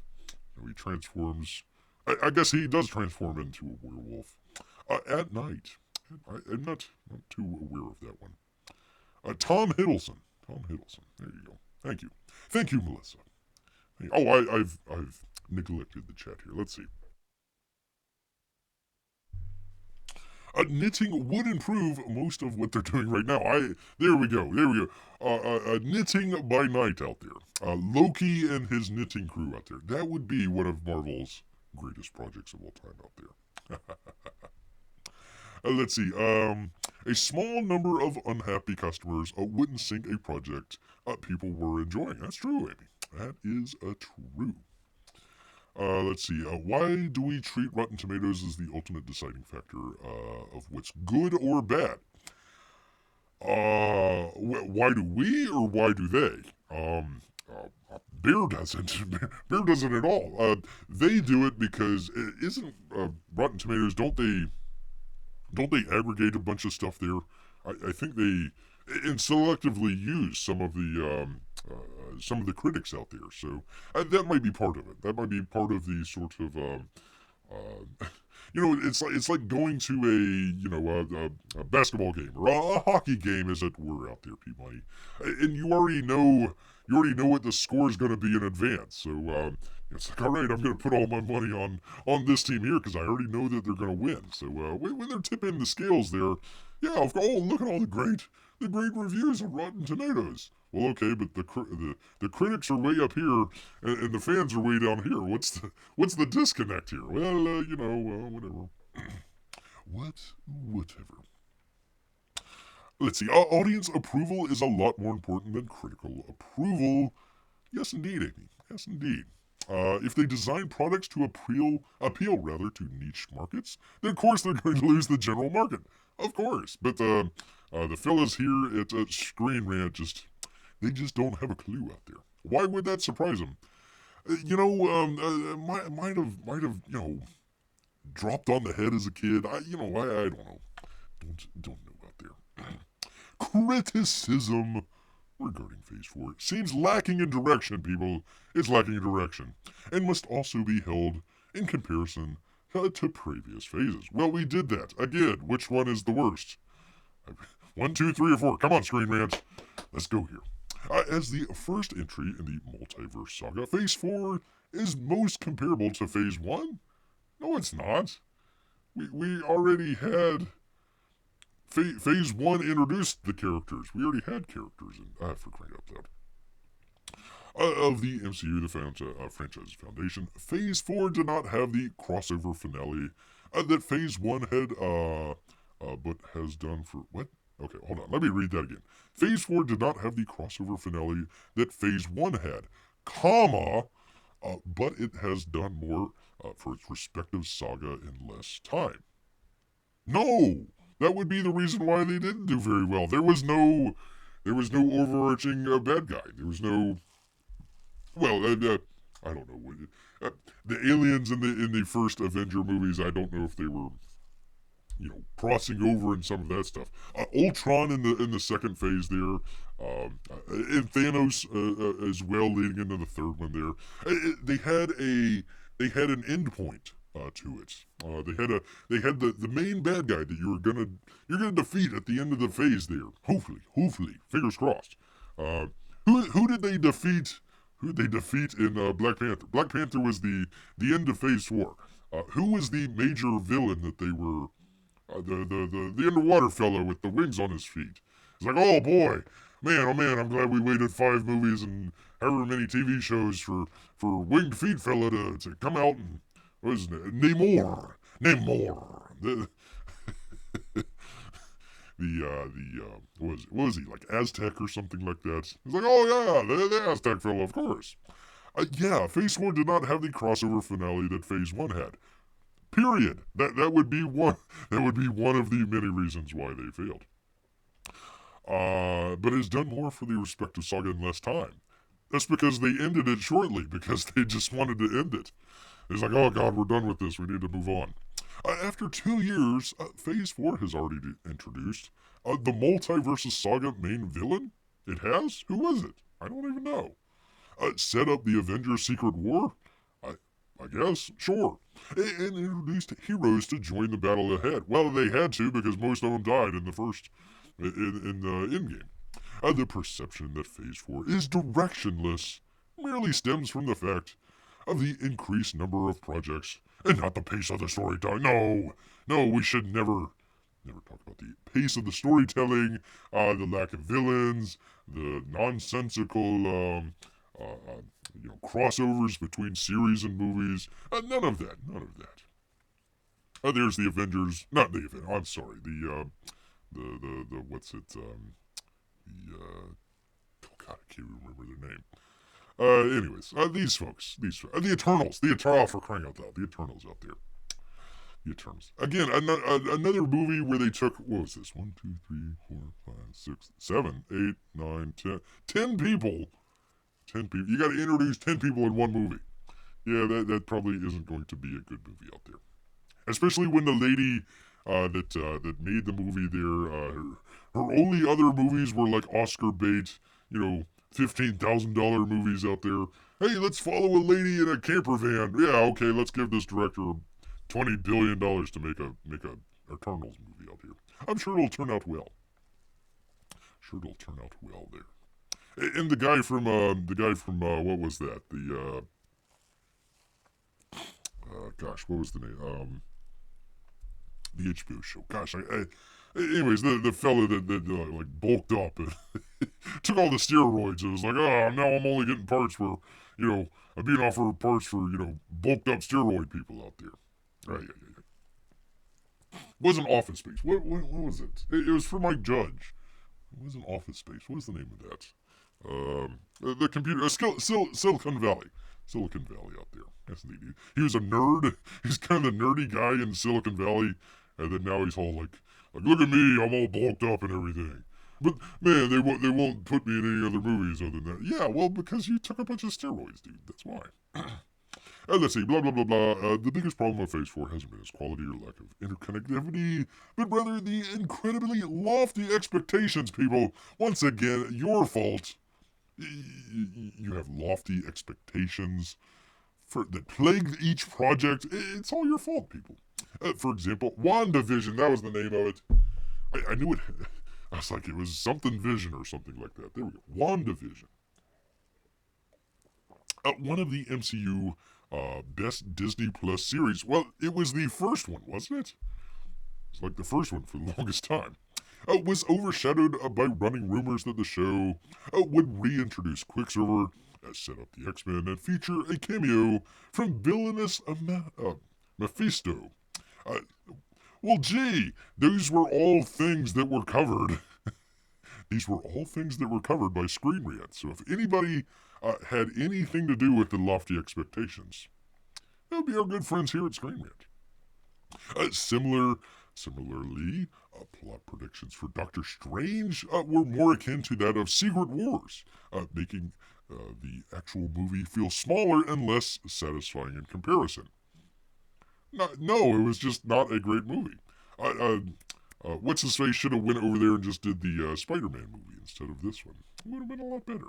he transforms? I guess he does transform into a werewolf at night. I'm not too aware of that one. Tom Hiddleston. There you go. Thank you, Melissa. Oh, I've neglected the chat here. Let's see. Knitting would improve most of what they're doing right now. There we go. Knitting by night out there. Loki and his knitting crew out there. That would be one of Marvel's greatest projects of all time out there. Let's see. A small number of unhappy customers wouldn't sink a project people were enjoying. That's true, Amy. That is true. Let's see. Why do we treat Rotten Tomatoes as the ultimate deciding factor of what's good or bad? Why do we or why do they? Bear doesn't. Bear doesn't at all. They do it because isn't Rotten Tomatoes? Don't they aggregate a bunch of stuff there? I think they and selectively use some of the critics out there. So that might be part of it. That might be part of the sort of it's like going to a basketball game or a hockey game, as it were, out there, people, and you already know what the score is going to be in advance. So it's like, all right, I'm going to put all my money on this team here because I already know that they're going to win. So when they're tipping the scales there, yeah, look at all the great reviews on Rotten Tomatoes. Well, okay, but the critics are way up here and the fans are way down here. What's the disconnect here? Well, whatever. Whatever. Let's see. Audience approval is a lot more important than critical approval. Yes, indeed, Amy. Yes, indeed. If they design products to appeal to niche markets, then of course they're going to lose the general market. Of course. But the fellas here at Screen Rant they just don't have a clue out there. Why would that surprise them? Might have dropped on the head as a kid. I don't know. Don't know out there. Criticism regarding Phase 4 seems lacking in direction, people. It's lacking in direction, and must also be held in comparison to previous phases. Well, we did that. Again, which one is the worst? 1, 2, 3, or 4. Come on, Screen Rant. Let's go here. As the first entry in the multiverse saga, Phase 4 is most comparable to Phase 1? No, it's not. We already had... Phase 1 introduced the characters. We already had characters for crying out loud. Of the MCU, the franchise foundation, Phase 4 did not have the crossover finale that Phase 1 had, but has done for... What? Okay, hold on. Let me read that again. Phase 4 did not have the crossover finale that Phase 1 had, but it has done more for its respective saga in less time. No! That would be the reason why they didn't do very well. There was no overarching bad guy. There was no... Well, I don't know. The aliens in the first Avenger movies, I don't know if they were... crossing over and some of that stuff. Ultron in the second phase there, and Thanos as well leading into the third one there. They had an end point to it. They had the main bad guy that you're gonna defeat at the end of the phase there. Hopefully, fingers crossed. Who did they defeat? Who did they defeat in Black Panther? Black Panther was the end of Phase 4. Who was the major villain that they were? The underwater fellow with the wings on his feet. It's like, oh boy, man, I'm glad we waited 5 movies and however many TV shows for winged feet fella to come out and, what is his name? Namor. What was he, like Aztec or something like that? He's like, oh yeah, the Aztec fella, of course. Yeah, Phase 4 did not have the crossover finale that Phase 1 had. Period. That would be one. That would be one of the many reasons why they failed. But it's done more for the respective saga in less time. That's because they ended it shortly, because they just wanted to end it. It's like, oh god, we're done with this. We need to move on. After 2 years, Phase 4 has already introduced the Multiversus Saga main villain. It has? Who was it? I don't even know. Set up the Avengers Secret War? I guess, sure. And introduced heroes to join the battle ahead. Well, they had to because most of them died in the first, in the endgame. The perception that Phase 4 is directionless merely stems from the fact of the increased number of projects and not the pace of the storytelling. No, we should never Never talk about the pace of the storytelling, the lack of villains, the nonsensical, crossovers between series and movies. None of that. None of that. There's the Avengers. Not the Avengers. I'm sorry. The what's it? Oh God, I can't remember their name. Anyways, these folks, the Eternals, for crying out loud, the Eternals out there. The Eternals. Again, another movie where they took, what was this? 1, 2, 3, 4, 5, 6, 7, 8, 9, 10. 10 people. 10 people. You got to introduce 10 people in one movie. Yeah, that probably isn't going to be a good movie out there. Especially when the lady that made the movie there, her only other movies were like Oscar bait, $15,000 movies out there. Hey, let's follow a lady in a camper van. Yeah, okay, let's give this director $20 billion to make a Eternals movie out here. I'm sure it'll turn out well. There. And the guy from what was that? What was the name? The HBO show. Gosh, anyways, the fella that like bulked up and took all the steroids and was like, now I'm only getting parts for, I'm being offered parts for, bulked up steroid people out there. Right. It wasn't Office Space. What was it? It was for Mike Judge. It wasn't Office Space. What was the name of that? The computer. Silicon Valley. Silicon Valley out there. That's neat. He was a nerd. He's kind of the nerdy guy in Silicon Valley. And then now he's all like, look at me, I'm all bulked up and everything. But man, they won't put me in any other movies other than that. Yeah, well, because you took a bunch of steroids, dude. That's why. Let's see, blah, blah, blah, blah. The biggest problem of Phase 4 hasn't been its quality or lack of interconnectivity, but rather the incredibly lofty expectations, people. Once again, your fault. You have lofty expectations that plague each project. It's all your fault, people. For example, WandaVision, that was the name of it. I knew it. I was like, it was something Vision or something like that. There we go. WandaVision. One of the MCU best Disney Plus series. Well, it was the first one, wasn't it? It's like the first one for the longest time. Was overshadowed by running rumors that the show would reintroduce Quicksilver, set up the X-Men, and feature a cameo from villainous Mephisto. Well, gee, those were all things that were covered. These were all things that were covered by Screen Rant. So if anybody had anything to do with the lofty expectations, that would be our good friends here at Screen Rant. Similarly, plot predictions for Doctor Strange were more akin to that of Secret Wars, making the actual movie feel smaller and less satisfying in comparison. No, it was just not a great movie. What's his face should have went over there and just did the Spider-Man movie instead of this one. It would have been a lot better.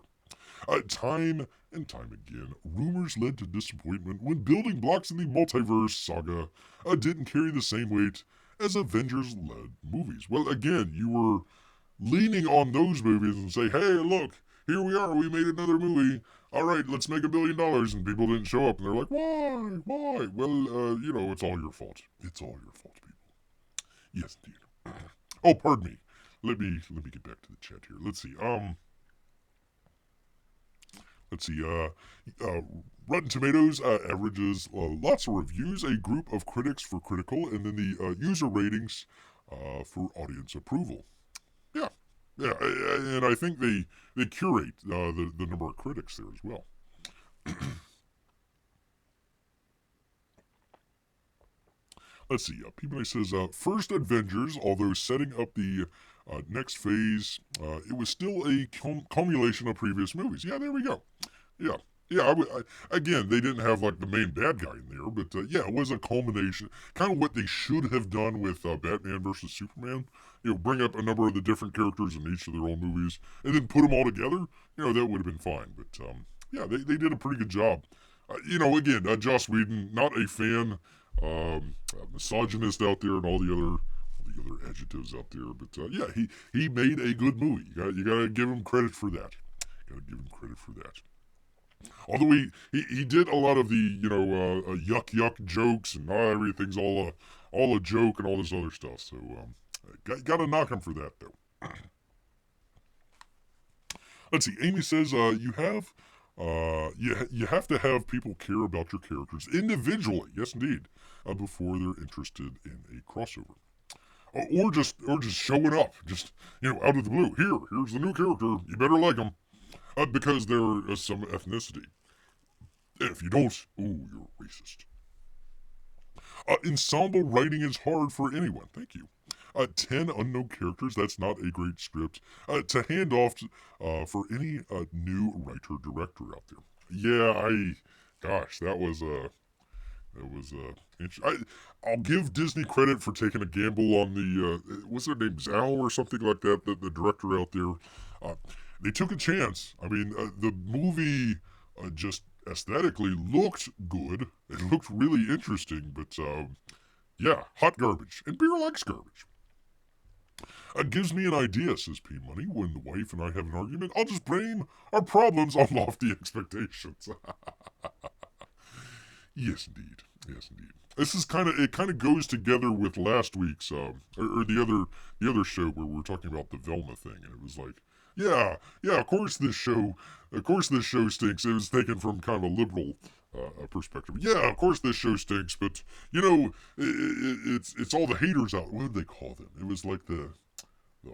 Time and time again, rumors led to disappointment when building blocks in the multiverse saga didn't carry the same weight as Avengers-led movies. Well, again, you were leaning on those movies and say, hey, look, here we are, we made another movie. All right, let's make $1 billion, and people didn't show up, and they're like, why? Well, it's all your fault. It's all your fault, people. Yes, indeed. Oh, pardon me. Let me get back to the chat here. Let's see. Rotten Tomatoes averages lots of reviews, a group of critics for critical, and then the user ratings for audience approval. Yeah, and I think they curate the number of critics there as well. Let's see. P-Money says, first Avengers, although setting up the next phase, it was still a culmination of previous movies. Yeah, there we go. Yeah. Again, they didn't have like the main bad guy in there, but it was a culmination, kind of what they should have done with Batman versus Superman. Bring up a number of the different characters in each of their own movies, and then put them all together. That would have been fine. But they did a pretty good job. Again, Joss Whedon, not a fan, misogynist out there, and all the other adjectives out there. But he made a good movie. You gotta give him credit for that. Although he did a lot of the yuck jokes and everything's all a joke and all this other stuff. So Gotta knock him for that, though. Let's see. Amy says, you have to have people care about your characters individually. Yes, indeed. Before they're interested in a crossover. Or just showing up, just out of the blue. Here's the new character. You better like him, because they're some ethnicity. If you don't, you're racist. Ensemble writing is hard for anyone. Thank you. 10 unknown characters. That's not a great script to hand off for any new writer director out there. Yeah, that was I'll give Disney credit for taking a gamble on the what's their name, Zal or something like that, the director out there. They took a chance. I mean, the movie just aesthetically looked good. It looked really interesting, but yeah, hot garbage, and beer likes garbage. Gives me an idea, says P Money. When the wife and I have an argument, I'll just blame our problems on lofty expectations. Yes, indeed. Yes, indeed. This is kind of goes together with last week's or the other show where we were talking about the Velma thing, and it was like, yeah, of course this show stinks. It was taken from kind of a liberal perspective. Yeah, of course this show stinks, but it's all the haters out. What did they call them? It was like the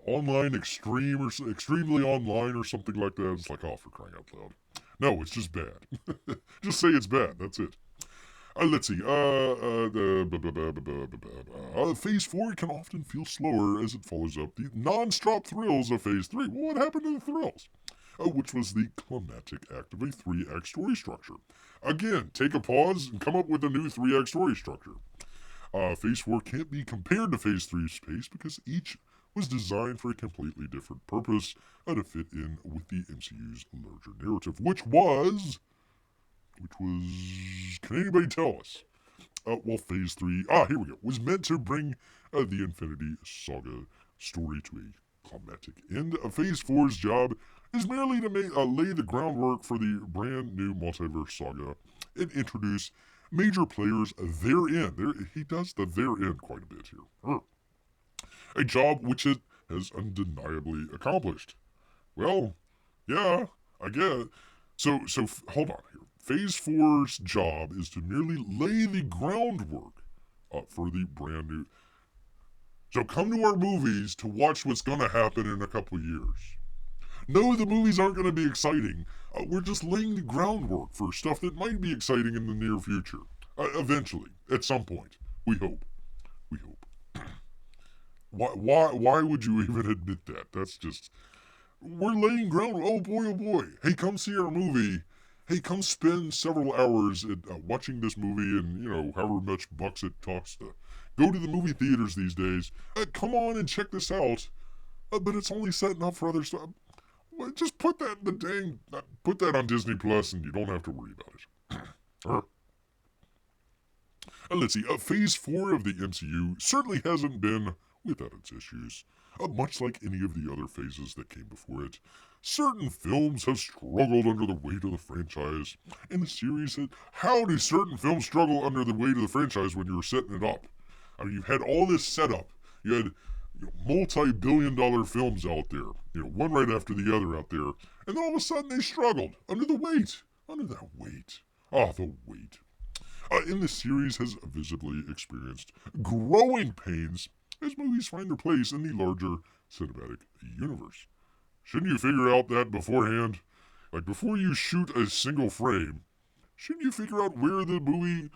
online extreme or extremely online or something like that. It's like, oh, for crying out loud. No, it's just bad. Just say it's bad. That's it. Let's see. Phase 4 can often feel slower as it follows up the non-stop thrills of Phase 3. Well, what happened to the thrills? Which was the climactic act of a 3-act story structure. Again, take a pause and come up with a new 3-act story structure. Phase 4 can't be compared to Phase 3's pace because each was designed for a completely different purpose to fit in with the MCU's larger narrative, which was... can anybody tell us? Well, Phase 3, here we go, was meant to bring the Infinity Saga story to a climactic end. Phase 4's job is merely to lay the groundwork for the brand new multiverse saga and introduce major players therein. He does the therein quite a bit here. A job which it has undeniably accomplished. Well, yeah, I guess. So hold on here. Phase 4's job is to merely lay the groundwork for the brand new. So come to our movies to watch what's going to happen in a couple years. No, the movies aren't going to be exciting. We're just laying the groundwork for stuff that might be exciting in the near future. Eventually, at some point. We hope. Why would you even admit that? That's just... We're laying ground. Oh boy. Hey, come see our movie. Hey, come spend several hours watching this movie and, however much bucks it costs to go to the movie theaters these days. Come on and check this out. But it's only setting up for other stuff. Well, just put that put that on Disney Plus and you don't have to worry about it. Let's see. Phase 4 of the MCU certainly hasn't been without its issues. Much like any of the other phases that came before it, certain films have struggled under the weight of the franchise, and the series had... How do certain films struggle under the weight of the franchise when you were setting it up? I mean, you've had all this setup. You had multi-billion-dollar films out there, one right after the other out there, and then all of a sudden they struggled under the weight. Under that weight. The weight. And the series has visibly experienced growing pains as movies find their place in the larger cinematic universe. Shouldn't you figure out that beforehand? Like, before you shoot a single frame, shouldn't you figure out where the movie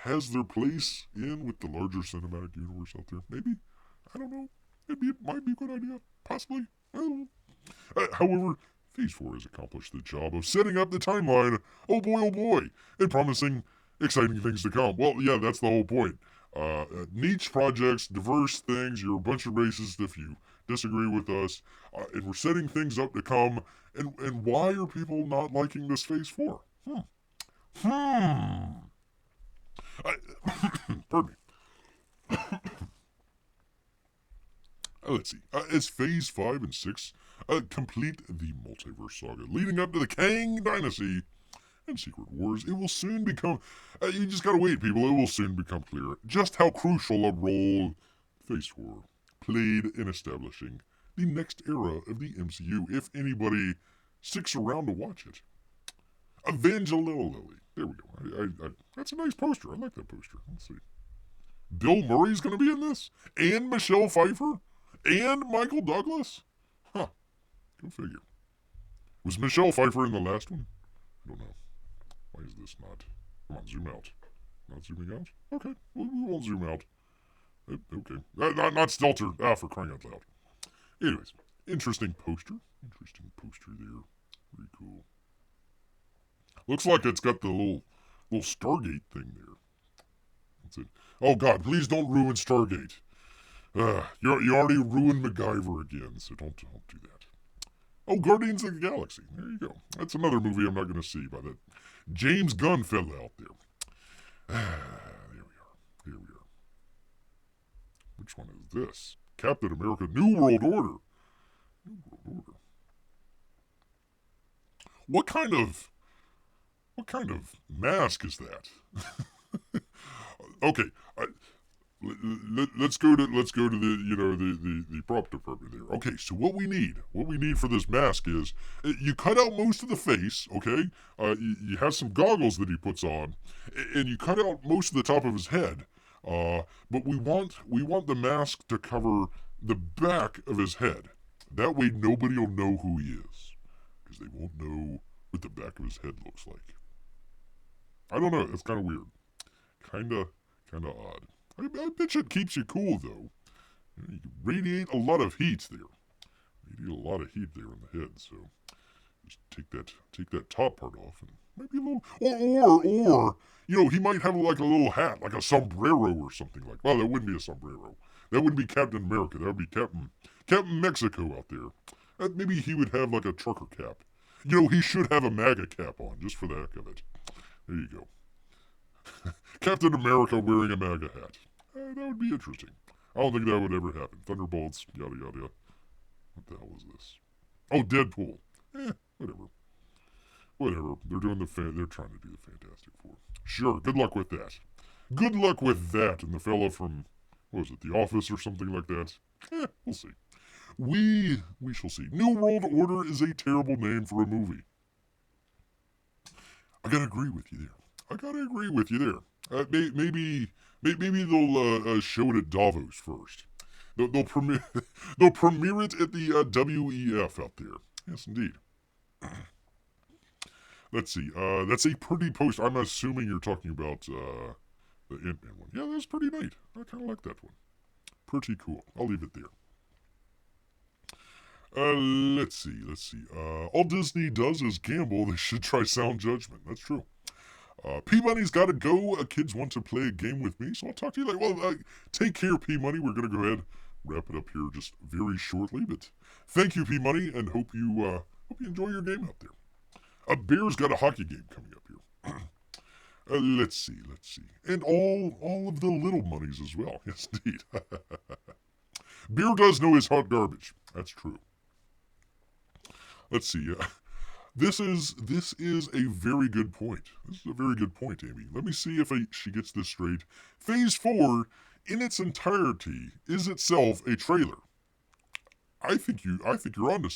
has their place in with the larger cinematic universe out there? Maybe? I don't know. It might be a good idea. Possibly. I don't know. However, Phase 4 has accomplished the job of setting up the timeline, oh boy, and promising exciting things to come. Well, yeah, that's the whole point. Niche projects, diverse things, you're a bunch of racists if you disagree with us, and we're setting things up to come, and why are people not liking this Phase 4? Pardon me. Let's see. As Phase 5 and 6 complete the multiverse saga leading up to the Kang Dynasty and Secret Wars, it will soon become... you just gotta wait, people. It will soon become clear just how crucial a role Phase 4 played in establishing the next era of the MCU, if anybody sticks around to watch it. Evangelina. There we go. That's a nice poster. I like that poster. Let's see. Bill Murray's going to be in this? And Michelle Pfeiffer? And Michael Douglas? Huh. Go figure. Was Michelle Pfeiffer in the last one? I don't know. Why is this not? Come on, zoom out. Not zooming out? Okay, we won't zoom out. Okay. Not Stelter. For crying out loud. Anyways, interesting poster. Interesting poster there. Pretty cool. Looks like it's got the little Stargate thing there. That's it. Oh God, please don't ruin Stargate. You already ruined MacGyver again, so don't do that. Oh, Guardians of the Galaxy. There you go. That's another movie I'm not going to see by that James Gunn fella out there. There we are. Which one is this? Captain America: New World Order. New World Order. What kind of mask is that? Okay, let's go to the prop department there. Okay, so what we need for this mask is you cut out most of the face. Okay, you have some goggles that he puts on, and you cut out most of the top of his head. But we want the mask to cover the back of his head. That way nobody will know who he is, because they won't know what the back of his head looks like. I don't know. It's kind of weird. Kind of odd. I bet it keeps you cool, though. You radiate a lot of heat there. Radiate a lot of heat there in the head, so just take that top part off, and maybe a little, or he might have like a little hat, like a sombrero or something like. Well, that wouldn't be a sombrero. That wouldn't be Captain America. That would be Captain Mexico out there. Maybe he would have like a trucker cap. He should have a MAGA cap on, just for the heck of it. There you go. Captain America wearing a MAGA hat. That would be interesting. I don't think that would ever happen. Thunderbolts, yada yada. What the hell is this? Oh, Deadpool. Whatever. They're trying to do the Fantastic Four. Sure. Good luck with that. Good luck with that. And the fella from, what was it, The Office or something like that? We'll see. We shall see. New World Order is a terrible name for a movie. I gotta agree with you there. Maybe they'll show it at Davos first. They'll premiere it at the WEF out there. Yes, indeed. Let's see. That's a pretty poster. I'm assuming you're talking about the Ant-Man one. Yeah, that's pretty neat. I kind of like that one. Pretty cool. I'll leave it there. Let's see. All Disney does is gamble. They should try sound judgment. That's true. P-Money's got to go. Kids want to play a game with me, so I'll talk to you later. Well, take care, P-Money. We're going to go ahead and wrap it up here just very shortly. But thank you, P-Money, and hope you enjoy your game out there. Bear's got a hockey game coming up here. Let's see. And all of the little monies as well. Yes, indeed. Bear does know his hot garbage. That's true. Let's see. This is a very good point. This is a very good point, Amy. Let me see if she gets this straight. Phase 4, in its entirety, is itself a trailer. I think you're onto.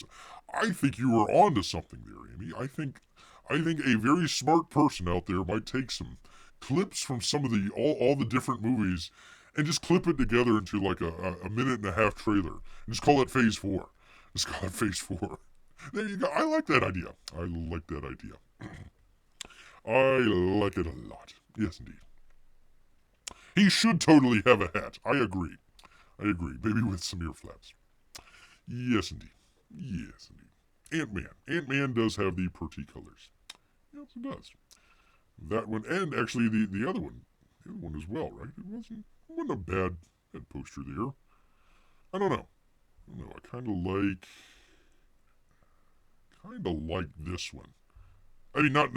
I think you are onto something there, Amy. I think a very smart person out there might take some clips from some of the all the different movies and just clip it together into like a minute and a half trailer and just call it Phase 4. Just call it Phase 4. There you go. I like that idea. I like it a lot. Yes, indeed. He should totally have a hat. I agree. Maybe with some ear flaps. Yes, indeed. Ant-Man does have the pretty colors. Yes, it does. That one, and actually the other one as well, right? It wasn't a bad poster there. I don't know. I kind of like this one. I mean, not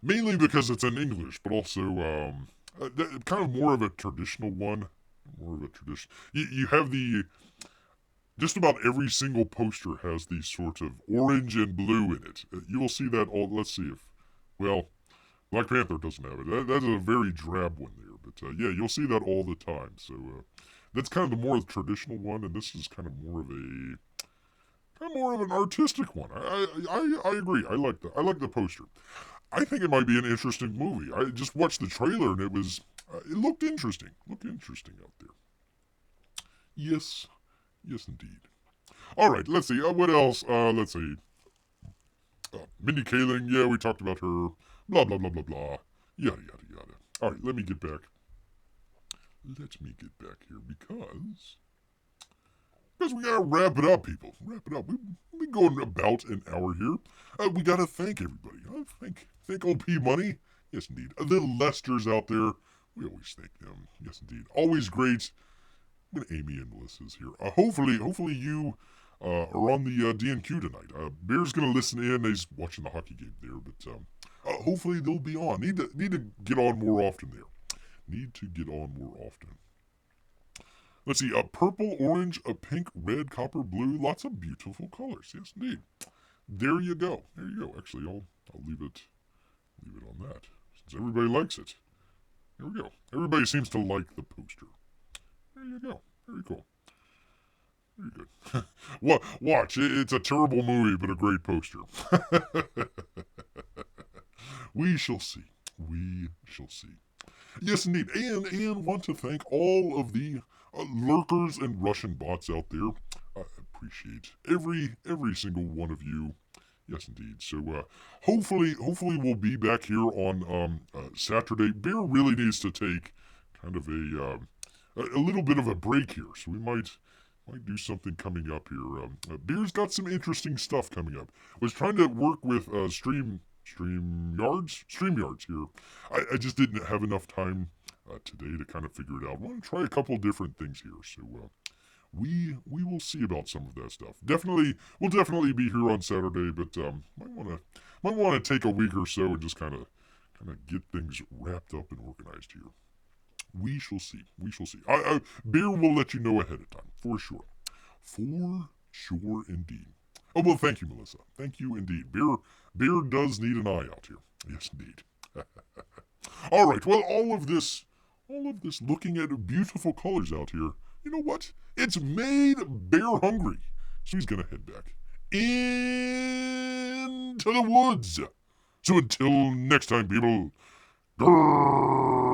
mainly because it's in English, but also kind of more of a traditional one. You have just about every single poster has the sort of orange and blue in it. You will see that all. Let's see if, Black Panther doesn't have it. That's a very drab one there, but yeah, you'll see that all the time. So That's kind of the more traditional one, and this is kind of more of an artistic one. I agree. I like the poster. I think it might be an interesting movie. I just watched the trailer and it looked interesting. Looked interesting out there. Yes, yes indeed. All right, let's see. What else? Let's see. Mindy Kaling. Yeah, we talked about her. Blah blah blah blah blah. Yada yada yada. All right, let me get back. Let me get back here because we gotta wrap it up, people. Wrap it up. We've been going about an hour here. We gotta thank everybody. Thank OP Money. Yes, indeed. The Lesters out there. We always thank them. Yes, indeed. Always great. When Amy and Melissa's here. Hopefully you are on the DNQ tonight. Bear's gonna listen in. He's watching the hockey game there, but hopefully they'll be on. Need to get on more often there. Need to get on more often. Let's see, a purple, orange, a pink, red, copper, blue, lots of beautiful colors. Yes, indeed. There you go. There you go. Actually, I'll leave it on that since everybody likes it. There we go. Everybody seems to like the poster. There you go. Very cool. Very good. Watch. It's a terrible movie, but a great poster. We shall see. We shall see. Yes, indeed. And want to thank all of the lurkers and Russian bots out there. I appreciate every single one of you. Yes, indeed. So hopefully we'll be back here on Saturday. Bear really needs to take kind of a little bit of a break here, so we might do something coming up here. Bear's got some interesting stuff coming up. Was trying to work with StreamYards here. I just didn't have enough time today to kind of figure it out. I want to try a couple different things here, so we will see about some of that stuff. We'll definitely be here on Saturday, but might want to take a week or so and just kind of get things wrapped up and organized here. We shall see. We shall see. Bear will let you know ahead of time, for sure. For sure indeed. Oh, well, thank you, Melissa. Thank you indeed. Bear does need an eye out here. Yes, indeed. All right, well, all of this looking at beautiful colors out here, you know what? It's made Bear hungry. So he's going to head back into the woods. So until next time, people, grrrr.